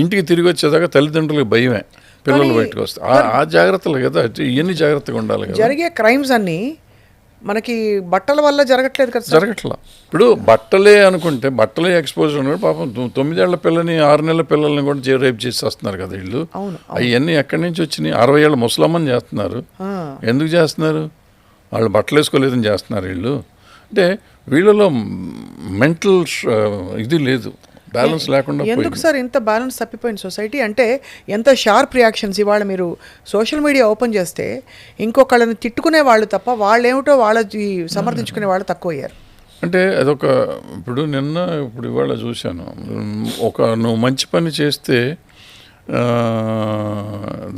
C: ఇంటికి తిరిగి వచ్చేదాకా తల్లిదండ్రులకు భయమే, పిల్లలు బయటకు వస్తే ఆ జాగ్రత్తలు కదా, ఇవన్నీ జాగ్రత్తగా ఉండాలి కదా.
B: జరిగే క్రైమ్స్ అన్నీ మనకి బట్టల వల్ల జరగట్లేదు కదా,
C: జరగట్లా. ఇప్పుడు బట్టలే అనుకుంటే బట్టలే ఎక్స్పోజర్ అనుకుంటే పాపం 9 ఏళ్ల పిల్లని 6 నెలల పిల్లల్ని కూడా రేప్ చేసి వస్తున్నారు కదా వీళ్ళు. అవన్నీ ఎక్కడి నుంచి వచ్చినాయి? 60 ఏళ్ళ ముసలమ్మని చేస్తున్నారు. ఎందుకు చేస్తున్నారు? వాళ్ళు బట్టలు వేసుకోలేదని చేస్తున్నారు వీళ్ళు. అంటే వీళ్ళలో మెంటల్ ఇది లేదు, బ్యాలెన్స్ లేకుండా.
B: ఎందుకు సార్ ఇంత బ్యాలెన్స్ తప్పిపోయింది సొసైటీ? అంటే ఎంత షార్ప్ రియాక్షన్స్. ఇవాళ మీరు సోషల్ మీడియా ఓపెన్ చేస్తే ఇంకొకళ్ళని తిట్టుకునే వాళ్ళు తప్ప వాళ్ళేమిటో వాళ్ళకి సమర్థించుకునే వాళ్ళు తక్కువ అయ్యారు.
C: అంటే అదొక ఇప్పుడు ఇవాళ చూశాను, నువ్వు మంచి పని చేస్తే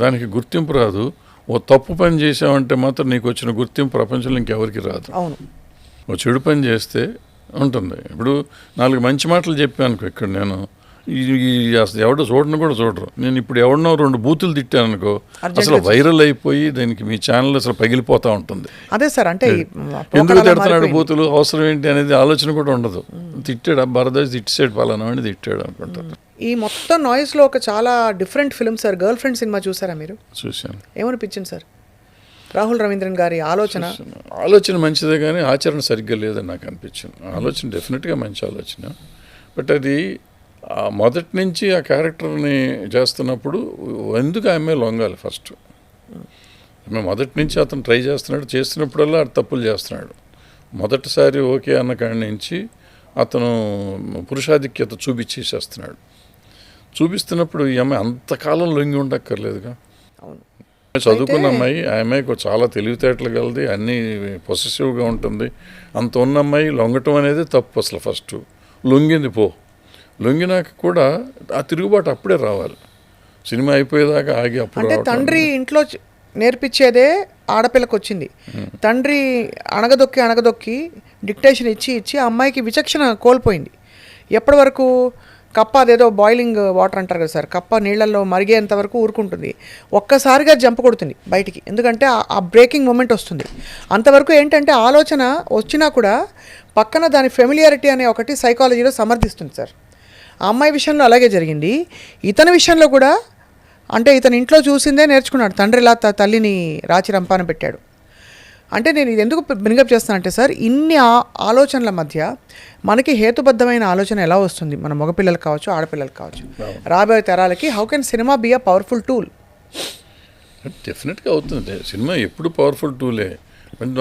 C: దానికి గుర్తింపు రాదు, ఓ తప్పు పని చేసావంటే మాత్రం నీకు వచ్చిన గుర్తింపు ప్రపంచంలో ఇంకెవరికి రాదు.
B: అవును,
C: ఓ చెడు పని చేస్తే ఉంటుంది. ఇప్పుడు 4 మంచి మాటలు చెప్పాను ఇక్కడ, నేను అసలు ఎవడో కూడా చూడరు. నేను ఇప్పుడు ఎవడనో 2 బూతులు తిట్టాను అనుకో, అసలు వైరల్ అయిపోయి దానికి మీ ఛానల్ అసలు పగిలిపోతూ ఉంటుంది.
B: అదే సార్, అంటే
C: ఎందుకు తిడుతున్నాడు, బూతులు అవసరం ఏంటి అనేది ఆలోచన కూడా ఉండదు. తిట్టాడు, భరద్వాజ్ తిట్టాడు, పలానా వాడిని తిట్టాడు అనుకుంటారు.
B: ఈ మొత్తం నాయిస్లో ఒక చాలా different film sir, girl friend cinema చూసారా మీరు?
C: చూశాను.
B: ఏమనిపించింది సార్? రాహుల్ రవీంద్రన్ గారి ఆలోచన
C: మంచిదే కానీ ఆచరణ సరిగ్గా లేదని నాకు అనిపించింది. ఆలోచన డెఫినెట్గా మంచి ఆలోచన, బట్ అది మొదటి నుంచి ఆ క్యారెక్టర్ని చేస్తున్నప్పుడు ఎందుకు ఆమె లొంగాలి? ఫస్ట్ ఆమె మొదటి నుంచి అతను ట్రై చేస్తున్నప్పుడల్లా అటు తప్పులు చేస్తున్నాడు. మొదటిసారి ఓకే అన్న కాడి నుంచి అతను పురుషాధిక్యత చూపిస్తున్నప్పుడు ఈ అమ్మాయి అంతకాలం లొంగి ఉండక్కర్లేదుగా.
B: అవును,
C: చదువుకున్న అమ్మాయి, ఆ అమ్మాయికి చాలా తెలివితేటలు కలది, అన్నీ పొసెసివ్గా ఉంటుంది. అంత ఉన్న అమ్మాయి లొంగటం అనేది తప్పు. అసలు ఫస్ట్ లొంగినాక కూడా ఆ తిరుగుబాటు అప్పుడే రావాలి. సినిమా అయిపోయేదాకా ఆగి అప్పుడు.
B: అంటే తండ్రి ఇంట్లో నేర్పించేదే ఆడపిల్లకు వచ్చింది. తండ్రి అణగదొక్కి డిక్టేషన్ ఇచ్చి ఆ అమ్మాయికి విచక్షణ కోల్పోయింది. ఎప్పటి వరకు కప్ప అదేదో బాయిలింగ్ వాటర్ అంటారు కదా సార్, కప్ప నీళ్ళల్లో మరిగేంత వరకు ఊరుకుంటుంది, ఒక్కసారిగా జంప్ కొడుతుంది బయటికి. ఎందుకంటే ఆ బ్రేకింగ్ మూమెంట్ వస్తుంది. అంతవరకు ఏంటంటే ఆలోచన వచ్చినా కూడా పక్కన దాని ఫెమిలియారిటీ అనే ఒకటి సైకాలజీలో సమర్థిస్తుంది సార్. ఆ అమ్మాయి విషయంలో అలాగే జరిగింది. ఇతని విషయంలో కూడా అంటే ఇతను ఇంట్లో చూసిందే నేర్చుకున్నాడు. తండ్రి ఇలా తల్లిని రాచి రంపాన పెట్టాడు. అంటే నేను ఇది ఎందుకు బ్రింగప్ చేస్తానంటే సార్, ఇన్ని ఆలోచనల మధ్య మనకి హేతుబద్ధమైన ఆలోచన ఎలా వస్తుంది? మన మగపిల్లలకు కావచ్చు, ఆడపిల్లలకు కావచ్చు, రాబోయే తరాలకి how can cinema be a powerful tool?
C: డెఫినెట్గా అవుతుంది. సినిమా ఎప్పుడు పవర్ఫుల్ టూలే,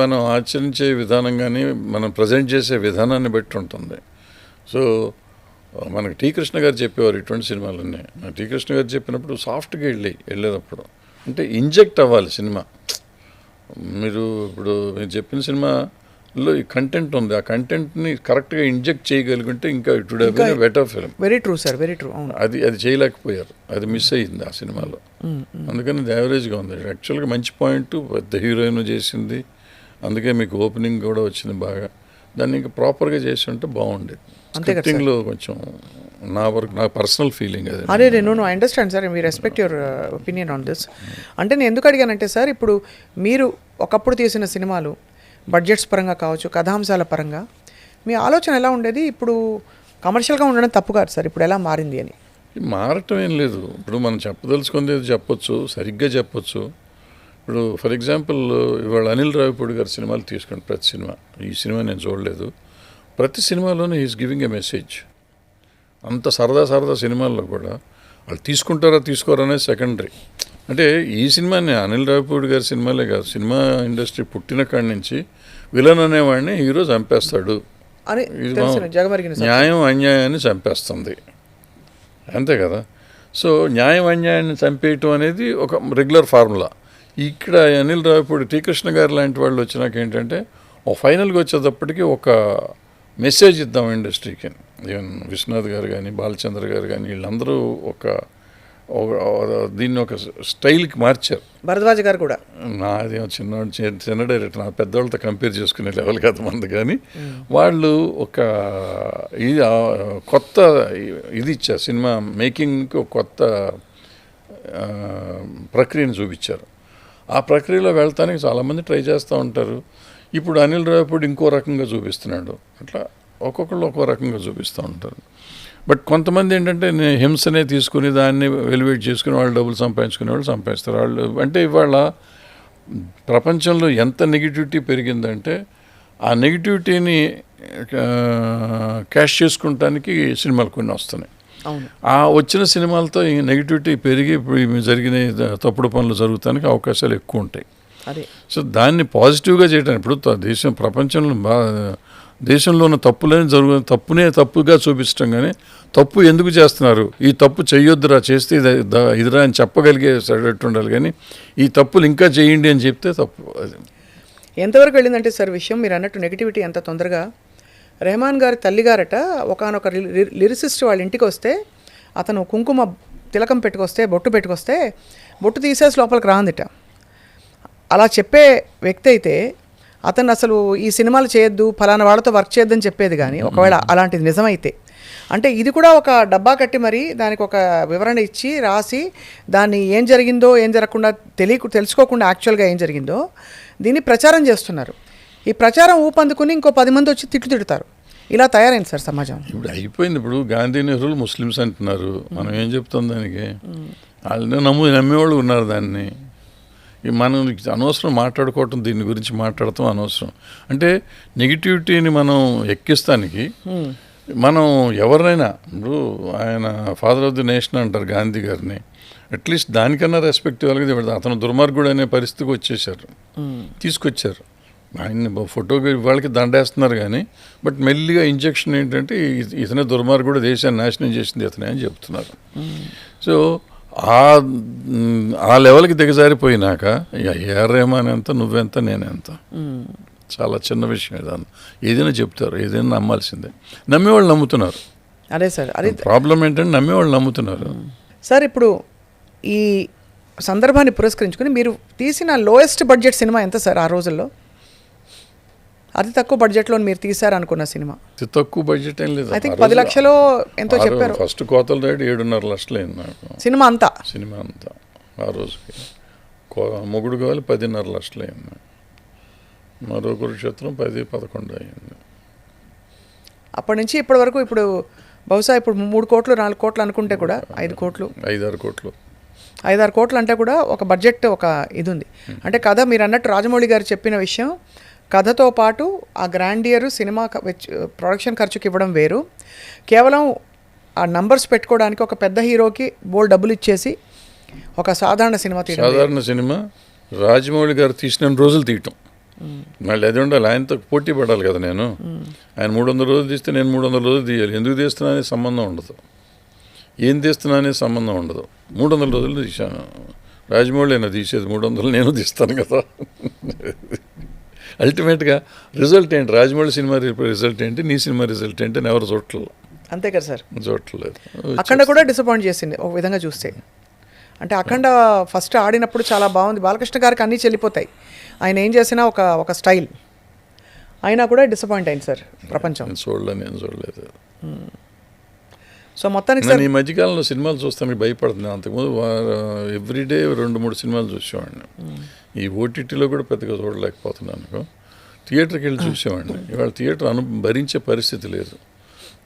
C: మనం ఆచరించే విధానం కానీ మనం ప్రజెంట్ చేసే విధానాన్ని బట్టి ఉంటుంది. సో మనకి టీ కృష్ణ గారు చెప్పేవారు ఇటువంటి సినిమాలన్నీ. టీ కృష్ణ గారు చెప్పినప్పుడు సాఫ్ట్గా వెళ్ళేటప్పుడు అంటే ఇంజెక్ట్ అవ్వాలి సినిమా. మీరు చెప్పిన సినిమాలో ఈ కంటెంట్ ఉంది, ఆ కంటెంట్ని కరెక్ట్గా ఇంజెక్ట్ చేయగలిగితే ఇంకా it would have been a better film.
B: Very true sir, very true.
C: అది చేయలేకపోయారు, అది మిస్ అయ్యింది ఆ సినిమాలో. అందుకని అది యావరేజ్గా ఉంది. యాక్చువల్గా మంచి పాయింట్, పెద్ద హీరోయిన్ చేసింది, అందుకే మీకు ఓపెనింగ్ కూడా వచ్చింది బాగా. దాన్ని ఇంకా ప్రాపర్గా చేసి ఉంటే బాగుండేది. స్క్రిప్టింగ్లో కొంచెం నా పర్సనల్ ఫీలింగ్ అది.
B: అదే no I understand sir, we respect your opinion on this. అంటే నేను ఎందుకు అడిగానంటే సార్, ఇప్పుడు మీరు ఒకప్పుడు తీసిన సినిమాలు బడ్జెట్స్ పరంగా కావచ్చు, కథాంశాల పరంగా మీ ఆలోచన ఎలా ఉండేది? ఇప్పుడు కమర్షియల్గా ఉండడం తప్పు కాదు సార్, ఇప్పుడు ఎలా మారింది అని.
C: మారటం ఏం లేదు. ఇప్పుడు మనం చెప్పదలుచుకుంది చెప్పొచ్చు, సరిగ్గా చెప్పొచ్చు. ఇప్పుడు ఫర్ ఎగ్జాంపుల్ ఇవాళ అనిల్ రావిపూడి గారి సినిమాలు తీసుకోండి, ప్రతి సినిమా, ఈ సినిమా నేను చూడలేదు, ప్రతి సినిమాలోనే ఈజ్ గివింగ్ ఎ మెసేజ్. అంత సరదా సినిమాల్లో కూడా వాళ్ళు తీసుకుంటారా తీసుకోరా అనేది సెకండరీ. అంటే ఈ సినిమాని అనిల్ రావిపూడి గారి సినిమాలే కాదు, సినిమా ఇండస్ట్రీ పుట్టిన కాడి నుంచి విలన్ అనేవాడిని హీరో చంపేస్తాడు,
B: అని
C: న్యాయం అన్యాయాన్ని చంపేస్తుంది, అంతే కదా. సో న్యాయం అన్యాయాన్ని చంపేయటం అనేది ఒక రెగ్యులర్ ఫార్ములా. ఇక్కడ అనిల్ రావిపూడి, టీ కృష్ణ గారు లాంటి వాళ్ళు వచ్చినాక ఏంటంటే ఒక ఫైనల్గా వచ్చేటప్పటికి ఒక మెసేజ్ ఇద్దాం ఇండస్ట్రీకి. ఈవెన్ విశ్వనాథ్ గారు కానీ బాలచంద్ర గారు కానీ వీళ్ళందరూ దీన్ని ఒక స్టైల్కి మార్చారు.
B: భరద్వాజ్ గారు కూడా
C: నాది చిన్న డైరెక్టర్, నా పెద్దవాళ్ళతో కంపేర్ చేసుకునే లెవెల్ కాదు మంది, కానీ వాళ్ళు ఒక ఇది కొత్త ఇది ఇచ్చారు, సినిమా మేకింగ్కి ఒక కొత్త ప్రక్రియను చూపించారు. ఆ ప్రక్రియలో వెళ్తానికి చాలామంది ట్రై చేస్తూ ఉంటారు. ఇప్పుడు అనిల్ రావిపూడి ఇంకో రకంగా చూపిస్తున్నాడు, అట్లా ఒక్కొక్కళ్ళు ఒక్కో రకంగా చూపిస్తూ ఉంటారు. బట్ కొంతమంది ఏంటంటే హింసనే తీసుకుని దాన్ని వెలివేట్ చేసుకుని వాళ్ళు డబ్బులు సంపాదించుకునే వాళ్ళు సంపాదిస్తారు. వాళ్ళు అంటే ఇవాళ ప్రపంచంలో ఎంత నెగిటివిటీ పెరిగిందంటే ఆ నెగిటివిటీని క్యాష్ చేసుకుంటానికి సినిమాలు కొన్ని వస్తున్నాయి. ఆ వచ్చిన సినిమాలతో ఈ నెగిటివిటీ పెరిగి ఇప్పుడు జరిగిన తప్పుడు పనులు జరుగుతానికి అవకాశాలు ఎక్కువ ఉంటాయి. సో దాన్ని పాజిటివ్గా చేయడానికి ఇప్పుడు ప్రపంచంలో దేశంలో ఉన్న తప్పునే తప్పుగా చూపించడం, కానీ తప్పు ఎందుకు చేస్తున్నారు, ఈ తప్పు చేయొద్దురా, చేస్తే ఇదిరా అని చెప్పగలిగే సడట్టు ఉండాలి, కానీ ఈ తప్పులు ఇంకా చేయండి అని చెప్తే తప్పు. అది
B: ఎంతవరకు వెళ్ళిందంటే సార్ విషయం, మీరు అన్నట్టు నెగిటివిటీ ఎంత తొందరగా. రెహమాన్ గారి తల్లిగారట ఒకనొక లిరిసిస్ట్ వాళ్ళ ఇంటికి వస్తే, అతను కుంకుమ తిలకం పెట్టుకొస్తే, బొట్టు పెట్టుకొస్తే బొట్టు తీసేసి లోపలికి రాందిట. అలా చెప్పే వ్యక్తి అయితే అతను అసలు ఈ సినిమాలు చేయొద్దు, ఫలానా వాళ్ళతో వర్క్ చేయొద్దని చెప్పేది. కానీ ఒకవేళ అలాంటిది నిజమైతే, అంటే ఇది కూడా ఒక డబ్బా కట్టి మరి దానికి ఒక వివరణ ఇచ్చి రాసి దాన్ని ఏం జరిగిందో ఏం జరగకుండా తెలుసుకోకుండా యాక్చువల్గా ఏం జరిగిందో దీన్ని ప్రచారం చేస్తున్నారు. ఈ ప్రచారం ఊపందుకుని ఇంకో 10 మంది వచ్చి తిడతారు. ఇలా తయారైంది సార్ సమాజం.
C: ఇప్పుడు అయిపోయింది. ఇప్పుడు గాంధీ నెహ్రూలు ముస్లిమ్స్ అంటున్నారు, మనం ఏం చెప్తాం దానికి? వాళ్ళని నమ్మేవాళ్ళు ఉన్నారు. దాన్ని మనం అనవసరం మాట్లాడుకోవటం, దీని గురించి మాట్లాడటం అనవసరం. అంటే నెగిటివిటీని మనం ఎక్కిస్తానికి మనం ఎవరినైనా, ఇప్పుడు ఆయన ఫాదర్ ఆఫ్ ది నేషన్ అంటారు గాంధీ గారిని, అట్లీస్ట్ దానికన్నా రెస్పెక్ట్ ఇవ్వాలి. అతను దుర్మార్గుడు అనే పరిస్థితికి తీసుకొచ్చారు. ఆయన్ని ఫోటోకి వాళ్ళకి దండేస్తున్నారు, కానీ బట్ మెల్లిగా ఇంజెక్షన్ ఏంటంటే ఇతనే దుర్మార్గుడు, దేశాన్ని నాశనం చేసింది ఇతనే అని చెప్తున్నారు. సో ఆ లెవెల్కి దిగజారిపోయినాక ఏఆర్ రెహమాన్ ఎంత, నువ్వెంత, నేనెంత, చాలా చిన్న విషయం. ఏదైనా చెప్తారు, ఏదైనా నమ్మాల్సిందే. నమ్మేవాళ్ళు నమ్ముతున్నారు.
B: అదే సార్, అది
C: ప్రాబ్లం ఏంటంటే నమ్మేవాళ్ళు నమ్ముతున్నారు.
B: సార్ ఇప్పుడు ఈ సందర్భాన్ని పురస్కరించుకుని మీరు తీసిన లోయెస్ట్ బడ్జెట్ సినిమా ఎంత సార్ ఆ రోజుల్లో? అతి తక్కువ బడ్జెట్లో మీరు తీశారు అనుకున్న సినిమా?
C: అతి తక్కువ బడ్జెట్ ఏం లేదు,
B: ఐ థింక్ 10 లక్షలు ఎంతో చెప్పారు.
C: ఫస్ట్ కోతల రేటు 7.5 లక్షలు అయింది నాకు. సినిమా అంతా ఆ రోజుకి. మొగుడు కావాలి 10.5 లక్షలు అయింది. మరో కురుక్షేత్రం 10-11 అయింది.
B: అప్పటి నుంచి ఇప్పటి వరకు ఇప్పుడు బహుశా ఇప్పుడు 3 కోట్లు 4 కోట్లు అనుకుంటే కూడా 5 కోట్లు
C: 5-6 కోట్లు
B: 5-6 కోట్లు అంటే కూడా ఒక బడ్జెట్, ఒక ఇది ఉంది. అంటే కథ మీరు అన్నట్టు రాజమౌళి గారు చెప్పిన విషయం, కథతో పాటు ఆ గ్రాండియర్ సినిమా ప్రొడక్షన్ ఖర్చుకి ఇవ్వడం వేరు, కేవలం ఆ నంబర్స్ పెట్టుకోవడానికి ఒక పెద్ద హీరోకి బోల్ డబ్బులు ఇచ్చేసి ఒక సాధారణ సినిమా తీయడం.
C: సాధారణ సినిమా రాజమౌళి గారు తీసిన రోజులు తీయటం, మళ్ళీ అది ఉండాలి, ఆయనతో పోటీ పడాలి కదా. ఆయన 300 రోజులు తీస్తే నేను 300 రోజులు తీయాలి. ఎందుకు తీస్తున్నా అనే సంబంధం ఉండదు, ఏం తీస్తున్నా అనే సంబంధం ఉండదు. 300 రోజులు తీశాను, రాజమౌళి అయినా తీసేది 300, నేను తీస్తాను కదా. అల్టిమేట్గా రిజల్ట్ ఏంటి? రాజమౌళి సినిమా రిజల్ట్ ఏంటి, నీ సినిమా రిజల్ట్ ఏంటి అని ఎవరు చూడట్లేదు.
B: అంతే కదా సార్,
C: చూడట్లేదు.
B: అఖండ కూడా డిసప్పాయింట్ చేసింది ఒక విధంగా చూస్తే. అంటే అఖండ ఫస్ట్ ఆడినప్పుడు చాలా బాగుంది, బాలకృష్ణ గారికి అన్నీ చెల్లిపోతాయి, ఆయన ఏం చేసినా ఒక స్టైల్, అయినా కూడా డిసప్పాయింట్ అయింది సార్ ప్రపంచం.
C: నేను చూడలేదు.
B: సో మొత్తానికి
C: నేను ఈ మధ్యకాలంలో సినిమాలు చూస్తాను భయపడుతున్నాను. అంతకుముందు ఎవ్రీడే 2-3 సినిమాలు చూసేవాడిని. ఈ ఓటీటీలో కూడా పెద్దగా చూడలేకపోతున్నాను. థియేటర్కి వెళ్ళి చూసేవాడిని. ఇవాళ థియేటర్ భరించే పరిస్థితి లేదు.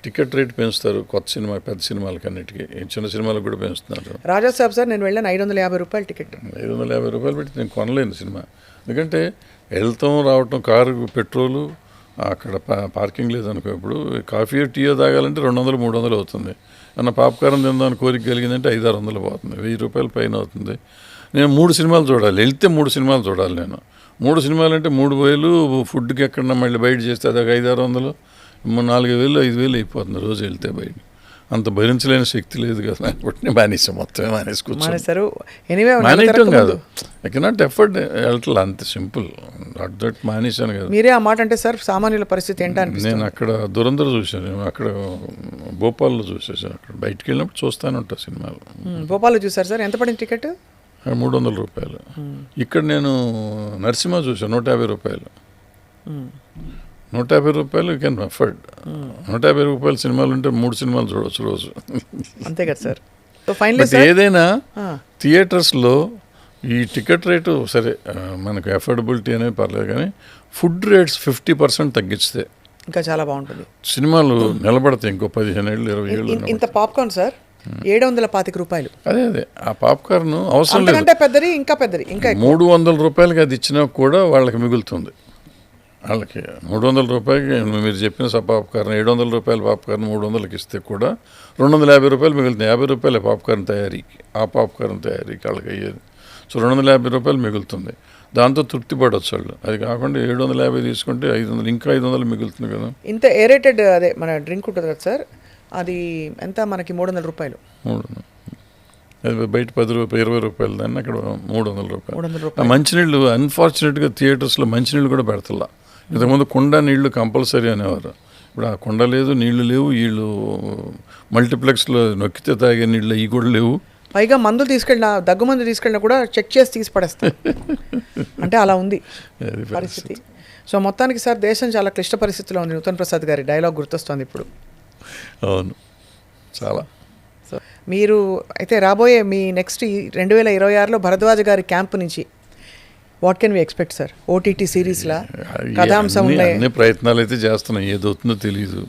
C: టికెట్ రేట్ పెంచుతారు కొత్త సినిమా పెద్ద సినిమాలకి అన్నిటికీ చిన్న సినిమాలకు కూడా పెంచుతున్నారు.
B: రాజా సాబ్ సార్ నేను వెళ్ళాను 550 రూపాయలు టికెట్.
C: 550 రూపాయలు పెట్టి నేను కొనలేను సినిమా. ఎందుకంటే వెళ్తాం రావటం కారు పెట్రోలు అక్కడ పార్కింగ్ లేదనుకో. ఇప్పుడు కాఫీ టీయో తాగాలంటే 200-300 అవుతుంది. అన్న పాప్కార్న్ తిందామని కోరిక కలిగిందంటే 500-600 పోతుంది. 1000 రూపాయల పైన అవుతుంది. నేను 3 సినిమాలు చూడాలి, వెళ్తే 3 సినిమాలు చూడాలి. నేను 3 సినిమాలు అంటే 3000 ఫుడ్కి ఎక్కడన్నా మళ్ళీ బయట చేస్తే అది 500-600, 4000 5000 అయిపోతుంది రోజు వెళ్తే బయట. అంత భరించలేని శక్తి లేదు కదా కాబట్టి నేను మానేసాను, మొత్తమే
B: మానేసారు. ఎనీవే
C: మానేయటం కాదు, ఐ కెనాట్ ఎఫర్ట్ వెళ్ళట్లా, అంత సింపుల్. అట్ దట్ మానేశాను కదా.
B: మీరే ఆ మాట అంటే సార్ సామాన్యుల పరిస్థితి ఏంటని.
C: నేను అక్కడ దురంధర చూశాను, నేను అక్కడ భోపాల్లో చూసేసాను. అక్కడ బయటికి వెళ్ళినప్పుడు చూస్తానే ఉంటా సినిమాలు.
B: భోపాల్లో చూసారు సార్, ఎంత పడింది టికెట్?
C: 300 రూపాయలు. ఇక్కడ నేను నరసింహ చూసాను 150 రూపాయలు. 150 రూపాయలు యూ కెన్ అఫర్డ్. 150 రూపాయల సినిమాలు ఉంటే 3 సినిమాలు చూడవచ్చు రోజు.
B: అంతే కదా సార్. సో ఫైనల్లీ
C: ఏదైనా థియేటర్స్లో ఈ టికెట్ రేటు సరే మనకు అఫోర్డబిలిటీ అనేది పర్లేదు, కానీ ఫుడ్ రేట్స్ 50% తగ్గిస్తే
B: ఇంకా చాలా బాగుంటుంది.
C: సినిమాలు నిలబడతాయి ఇంకో 15 ఏళ్ళు 20 ఏళ్ళు.
B: ఇంత పాప్కార్న్ సార్ 725 రూపాయలు.
C: అదే ఆ పాప్కార్న్ అవసరం లేదు,
B: అంటే పెద్దది ఇంకా పెద్దది ఇంకా
C: 300 రూపాయలకి అది ఇచ్చినా కూడా వాళ్ళకి మిగులుతుంది. వాళ్ళకి 300 రూపాయలకి మీరు చెప్పిన పాప్కార్న్ 700 రూపాయల పాప్కార్న్ 300కి ఇస్తే కూడా 250 రూపాయలు మిగులుతుంది. 50 రూపాయల పాప్కార్న్ తయారీకి, ఆ పాప్కార్న్ తయారీకి వాళ్ళకి అయ్యేది. సో 250 రూపాయలు మిగులుతుంది, దాంతో తృప్తి పడవచ్చు వాళ్ళు. అది కాకుండా 750 తీసుకుంటే 500, ఇంకా 500 మిగులుతుంది కదా.
B: ఇంత ఏరేటెడ్ అదే మన డ్రింక్ ఉంటుంది కదా సార్, అది ఎంత మనకి 300 రూపాయలు.
C: 300 అది బయట 10 రూపాయలు 20 రూపాయలు, దాన్ని అక్కడ 300 రూపాయలు. మంచినీళ్ళు అన్ఫార్చునేట్గా థియేటర్స్లో మంచినీళ్ళు కూడా పెడతలా. ఇంతకుముందు కుండ నీళ్లు కంపల్సరీ అనేవారు, ఇప్పుడు ఆ కుండ లేదు, నీళ్లు లేవు. వీళ్ళు మల్టీప్లెక్స్లో నొక్కితే తాగే నీళ్ళు ఇవి కూడా లేవు.
B: పైగా మందులు తీసుకెళ్ళినా, దగ్గు మందు తీసుకెళ్ళినా కూడా చెక్ చేసి తీసి పడేస్తారు. అంటే అలా ఉంది పరిస్థితి. సో మొత్తానికి సార్ దేశం చాలా క్లిష్ట పరిస్థితిలో ఉంది. నూతన్ ప్రసాద్ గారి డైలాగ్ గుర్తొస్తుంది ఇప్పుడు.
C: అవును, చాలా.
B: సో మీరు అయితే రాబోయే మీ నెక్స్ట్ 2026లో భరద్వాజ్ గారి క్యాంప్ నుంచి what can we expect sir? OTT సిరీస్లా కథాంశం
C: అన్ని ప్రయత్నాలు అయితే చేస్తున్నాం, ఏదవుతుందో తెలీదు.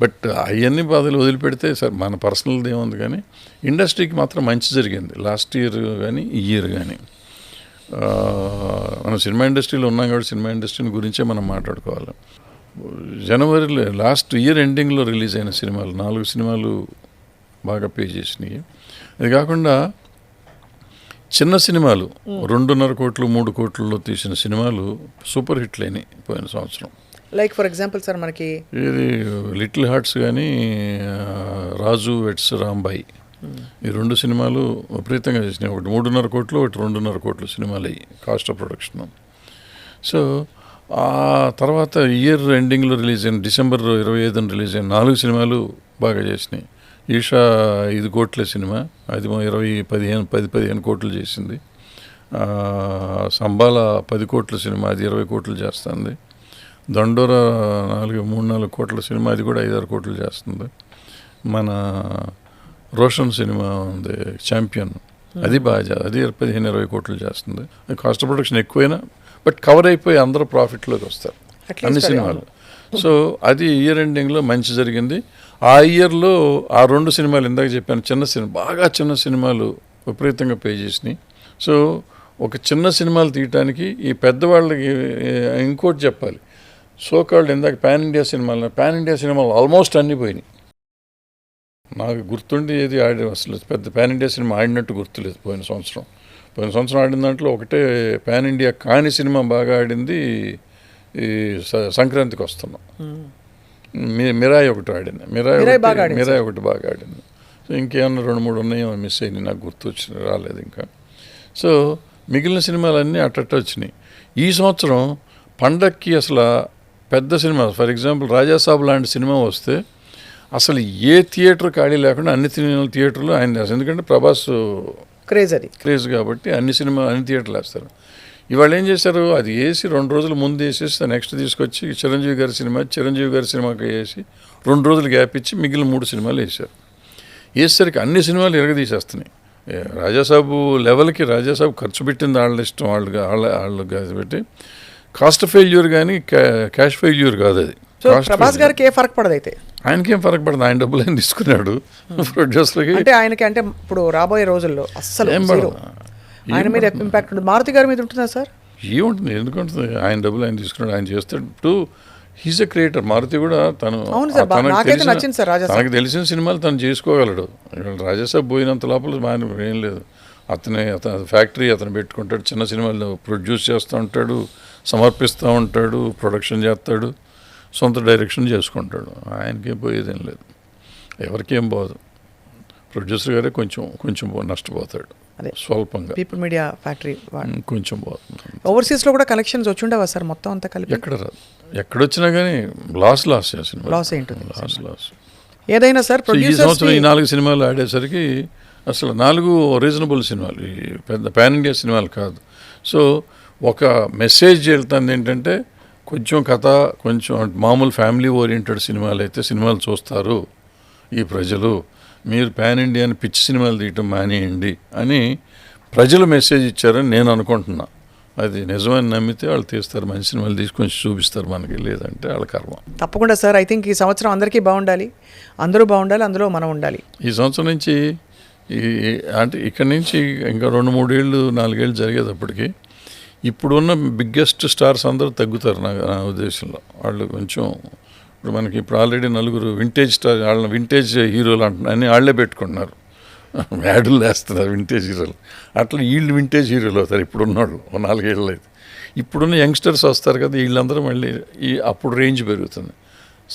C: బట్ అవన్నీ బాధలు వదిలిపెడితే సార్ మన పర్సనల్ది ఏముంది, కానీ ఇండస్ట్రీకి మాత్రం మంచి జరిగింది లాస్ట్ ఇయర్ కానీ ఈ ఇయర్ కానీ. మనం సినిమా ఇండస్ట్రీలో ఉన్నాం కాబట్టి సినిమా ఇండస్ట్రీని గురించే మనం మాట్లాడుకోవాలి. జనవరిలో లాస్ట్ ఇయర్ ఎండింగ్లో రిలీజ్ అయిన సినిమాలు 4 సినిమాలు బాగా పే చేసినాయి. అది కాకుండా చిన్న సినిమాలు 2.5 కోట్లు 3 కోట్లలో తీసిన సినిమాలు సూపర్ హిట్లు అయినాయి పోయిన సంవత్సరం.
B: లైక్ ఫర్ ఎగ్జాంపుల్ సార్ మనకి
C: ఇది లిటిల్ హార్ట్స్ కానీ రాజు వెట్స్ రాంబాయి, ఈ 2 సినిమాలు విపరీతంగా చేసినాయి. ఒకటి 3.5 కోట్లు, ఒకటి 2.5 కోట్లు సినిమాలు అయ్యి కాస్ట్ ఆఫ్ ప్రొడక్షన్. సో ఆ తర్వాత ఇయర్ ఎండింగ్లో రిలీజ్ అయిన డిసెంబర్ 25న రిలీజ్ అయిన 4 సినిమాలు బాగా చేసినాయి. ఈషా 5 కోట్ల సినిమా, అది 10-15 కోట్లు చేసింది. సంబాల 10 కోట్ల సినిమా, అది 20 కోట్లు చేస్తుంది. దండోరా 3-4 కోట్ల సినిమా, అది కూడా 5-6 కోట్లు చేస్తుంది. మన రోషన్ సినిమా ఉంది ఛాంపియన్, అది బాగా, అది 15-20 కోట్లు చేస్తుంది. కాస్ట్ ఆఫ్ ప్రొడక్షన్ ఎక్కువైనా బట్ కవర్ అయిపోయి అందరూ ప్రాఫిట్లోకి వస్తారు అన్ని సినిమాలు. సో అది ఇయర్ ఎండింగ్లో మంచి జరిగింది. ఆ ఇయర్లో ఆ 2 సినిమాలు ఇందాక చెప్పాను, బాగా చిన్న సినిమాలు విపరీతంగా పే చేసినాయి. సో ఒక చిన్న సినిమాలు తీయటానికి ఈ పెద్దవాళ్ళకి ఇంకోటి చెప్పాలి, సోకాల్డ్ ఇందాక పాన్ ఇండియా సినిమాలు ఆల్మోస్ట్ అన్నీ పోయినాయి. నాకు గుర్తుండి ఏది ఆడి అసలు పెద్ద పాన్ ఇండియా సినిమా ఆడినట్టు గుర్తులేదు పోయిన సంవత్సరం ఆడిన దాంట్లో ఒకటే పాన్ ఇండియా కాని సినిమా బాగా ఆడింది ఈ సంక్రాంతికి వస్తున్నాం. మిరాయి ఒకటి ఆడింది, మిరాయి ఒకటి బాగా ఆడింది. సో ఇంకేమన్నా 2-3 ఉన్నాయో మిస్ అయినాయి, నాకు గుర్తు రాలేదు ఇంకా. సో మిగిలిన సినిమాలన్నీ అట్ట వచ్చినాయి. ఈ సంవత్సరం పండక్కి అసలు పెద్ద సినిమా, ఫర్ ఎగ్జాంపుల్ రాజాసాబ్ లాంటి సినిమా వస్తే అసలు ఏ థియేటర్ ఖాళీ లేకుండా అన్ని థియేటర్లు ఆయన, ఎందుకంటే ప్రభాస్ క్రేజ్ కాబట్టి అన్ని థియేటర్లు వేస్తారు. ఇవాళ ఏం చేశారు, అది వేసి 2 రోజులు ముందు వేసేసి నెక్స్ట్ తీసుకొచ్చి చిరంజీవి గారి సినిమాకి వేసి 2 రోజులు గ్యాప్ ఇచ్చి మిగిలిన 3 సినిమాలు వేశారు. వేసేసరికి అన్ని సినిమాలు ఎరగదీసేస్తున్నాయి. రాజాసాబు లెవెల్కి రాజాసాబు ఖర్చు పెట్టింది వాళ్ళ ఇష్టం, వాళ్ళు పెట్టి కాస్ట్ ఫెయిల్యూర్ కానీ క్యాష్ ఫెయిల్యూర్ కాదు అది.
B: ప్రభాస్ గారికి ఏ ఫరక్ పడదు అయితే
C: ఆయనకేం ఫరక్ పడదు, ఆయన డబ్బులు ఆయన తీసుకున్నాడు ప్రొడ్యూసర్కి.
B: అంటే ఆయనకి అంటే ఇప్పుడు రాబోయే రోజుల్లో అస్సలు
C: ఏం
B: zero.
C: పడదు,
B: ఆయన మీద ఇంపాక్ట్ ఉంటుంది. మారుతి గారి మీద ఉంటుందా సార్?
C: ఏముంటుంది, ఎందుకుంటుంది, ఆయన డబ్బులు ఆయన తీసుకున్నాడు, ఆయన చేస్తాడు. ఇప్పుడు హీజ్ ఎ క్రియేటర్. మారుతి కూడా తను
B: అవును సార్, నాకైతే నచ్చింది సార్ రాజా.
C: తనకు తెలిసిన సినిమాలు తను చేసుకోగలడు. రాజాసాబ్ పోయినంత లోపల ఆయన ఏం లేదు. అతని ఫ్యాక్టరీ అతను పెట్టుకుంటాడు, చిన్న సినిమాలు ప్రొడ్యూస్ చేస్తూ ఉంటాడు, సమర్పిస్తూ ఉంటాడు, ప్రొడక్షన్ చేస్తాడు, సొంత డైరెక్షన్ చేసుకుంటాడు. ఆయనకేం పోయేదేం లేదు, ఎవరికేం పోదు. ప్రొడ్యూసర్ గారే కొంచెం నష్టపోతాడు,
B: అదే
C: స్వల్పంగా.
B: పీపుల్ మీడియా ఫ్యాక్టరీ
C: కొంచెం పోతుంది.
B: ఓవర్సీస్లో కూడా కలెక్షన్స్ వచ్చి ఉండవా సార్ మొత్తం అంతా కలిపి?
C: ఎక్కడ రాదు, ఎక్కడొచ్చినా కానీ లాస్ సినిమా,
B: లాస్ ఏంటుంది
C: లాస్.
B: ఏదైనా సార్
C: ఈ సంవత్సరం ఈ 4 సినిమాలు ఆడేసరికి అసలు 4 రీజనబుల్ సినిమాలు, ఈ పెద్ద పాన్ ఇండియా సినిమాలు కాదు. సో ఒక మెసేజ్ వెళ్తుంది ఏంటంటే, కొంచెం కథ, కొంచెం మామూలు ఫ్యామిలీ ఓరియంటెడ్ సినిమాలు అయితే సినిమాలు చూస్తారు ఈ ప్రజలు. మీరు పాన్ ఇండియా అని పిచ్చి సినిమాలు తీయటం మానేయండి అని ప్రజలు మెసేజ్ ఇచ్చారని నేను అనుకుంటున్నా. అది నిజమని నమ్మితే వాళ్ళు తీస్తారు, మంచి సినిమాలు తీసుకొని చూపిస్తారు మనకి, లేదంటే వాళ్ళ కర్మ.
B: తప్పకుండా సార్. ఐ థింక్ ఈ సంవత్సరం అందరికీ బాగుండాలి, అందరూ బాగుండాలి, అందులో మనం ఉండాలి.
C: ఈ సంవత్సరం నుంచి అంటే ఇక్కడి నుంచి ఇంకా 2-3 ఏళ్ళు 4 ఏళ్ళు జరిగేటప్పటికి ఇప్పుడున్న బిగ్గెస్ట్ స్టార్స్ అందరూ తగ్గుతారు నా ఉద్దేశంలో. వాళ్ళు కొంచెం ఇప్పుడు మనకి ఇప్పుడు ఆల్రెడీ 4 వింటేజ్ స్టార్, వాళ్ళని వింటేజ్ హీరోలు అని వాళ్ళే పెట్టుకుంటున్నారు, యాడ్లు వేస్తున్నారు వింటేజ్ హీరోలు. అట్లా వీళ్ళు వింటేజ్ హీరోలు అవుతారు ఇప్పుడున్నాడు 4 ఏళ్ళు అయితే. ఇప్పుడున్న యంగ్స్టర్స్ వస్తారు కదా, వీళ్ళందరూ మళ్ళీ అప్పుడు రేంజ్ పెరుగుతుంది.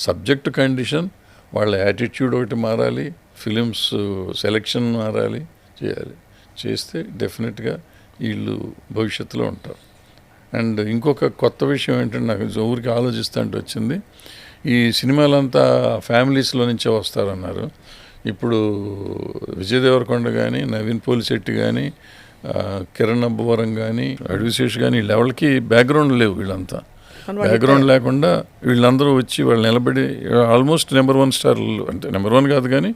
C: సబ్జెక్ట్ కండిషన్, వాళ్ళ యాటిట్యూడ్ ఒకటి మారాలి, ఫిలిమ్స్ సెలెక్షన్ మారాలి, చేస్తే డెఫినెట్గా వీళ్ళు భవిష్యత్తులో ఉంటారు. అండ్ ఇంకొక కొత్త విషయం ఏంటంటే, నాకు ఊరికి ఆలోచిస్తుంటే వచ్చింది, ఈ సినిమాలంతా ఫ్యామిలీస్లో నుంచే వస్తారన్నారు. ఇప్పుడు విజయ్ దేవరకొండ కానీ, నవీన్ పోలిశెట్టి కానీ, కిరణ్ అబ్బవరం కానీ, అడ్విశేష్ కానీ, వీళ్ళ ఎవరికి బ్యాక్గ్రౌండ్ లేవు. వీళ్ళంతా బ్యాక్గ్రౌండ్ లేకుండా వీళ్ళందరూ వచ్చి వాళ్ళు నిలబడి ఆల్మోస్ట్ నెంబర్ 1 స్టార్లు, అంటే నెంబర్ 1 కాదు కానీ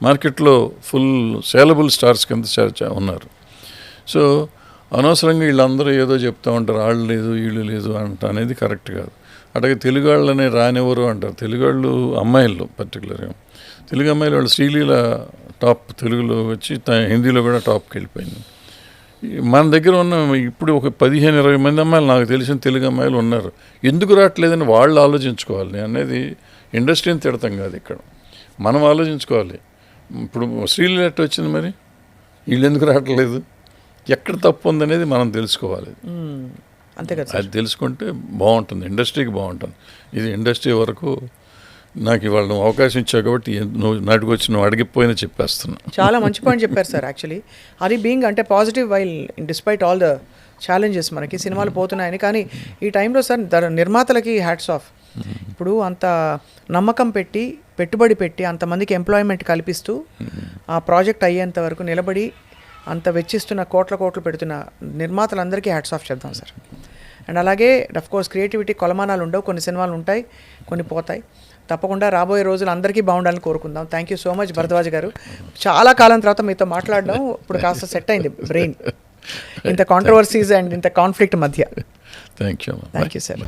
C: మార్కెట్లో ఫుల్ సేలబుల్ స్టార్స్ కింద ఉన్నారు. సో అనవసరంగా వీళ్ళందరూ ఏదో చెప్తూ ఉంటారు, వాళ్ళు లేదు వీళ్ళు లేదు అంట, అనేది కరెక్ట్ కాదు. అట్లాగే తెలుగు వాళ్ళనే రానివ్వరు అంటారు. తెలుగు వాళ్ళు అమ్మాయిలు పర్టికులర్గా, తెలుగు అమ్మాయిలు వాళ్ళు శ్రీలీల టాప్ తెలుగులో వచ్చి హిందీలో కూడా టాప్కి వెళ్ళిపోయింది. మన దగ్గర ఉన్న ఇప్పుడు ఒక 15-20 మంది అమ్మాయిలు నాకు తెలిసిన తెలుగు అమ్మాయిలు ఉన్నారు. ఎందుకు రావట్లేదని వాళ్ళు ఆలోచించుకోవాలి. అనేది ఇండస్ట్రీని తిడతాం కాదు, ఇక్కడ మనం ఆలోచించుకోవాలి. ఇప్పుడు శ్రీలీల ఎట్ట వచ్చింది, మరి వీళ్ళు ఎందుకు రావట్లేదు, ఎక్కడ తప్పు ఉందనేది మనం తెలుసుకోవాలి.
B: అంతే కదా,
C: అది తెలుసుకుంటే బాగుంటుంది, ఇండస్ట్రీకి బాగుంటుంది. ఇది ఇండస్ట్రీ వరకు నాకు ఇవాళ నువ్వు అవకాశం ఇచ్చావు కాబట్టి నువ్వు నాటికి వచ్చి నువ్వు అడిగిపోయినా చెప్పేస్తున్నా.
B: చాలా మంచి పాయింట్ చెప్పారు సార్. యాక్చువల్లీ అది బీయింగ్ అంటే positive while despite all the challenges, మనకి సినిమాలు పోతున్నాయని. కానీ ఈ టైంలో సార్ నిర్మాతలకి హ్యాట్స్ ఆఫ్. ఇప్పుడు అంత నమ్మకం పెట్టి, పెట్టుబడి పెట్టి, అంతమందికి ఎంప్లాయ్మెంట్ కల్పిస్తూ ఆ ప్రాజెక్ట్ అయ్యేంత వరకు నిలబడి అంత వెచ్చిస్తున్న కోట్లు పెడుతున్న నిర్మాతలందరికీ హ్యాట్స్ ఆఫ్ చెప్తాం సార్. అండ్ అలాగే అఫ్కోర్స్ క్రియేటివిటీ కొలమానాలు ఉండవు, కొన్ని సినిమాలు ఉంటాయి, కొన్ని పోతాయి. తప్పకుండా రాబోయే రోజులు అందరికీ బాగుండాలని కోరుకుందాం. Thank you so much Bharadwaj గారు. చాలా కాలం తర్వాత మీతో మాట్లాడడం ఇప్పుడు కాస్త సెట్ అయింది బ్రెయిన్, ఇంత కాంట్రవర్సీస్ అండ్ ఇంత కాన్ఫ్లిక్ట్ మధ్య.
C: Thank you
B: sir.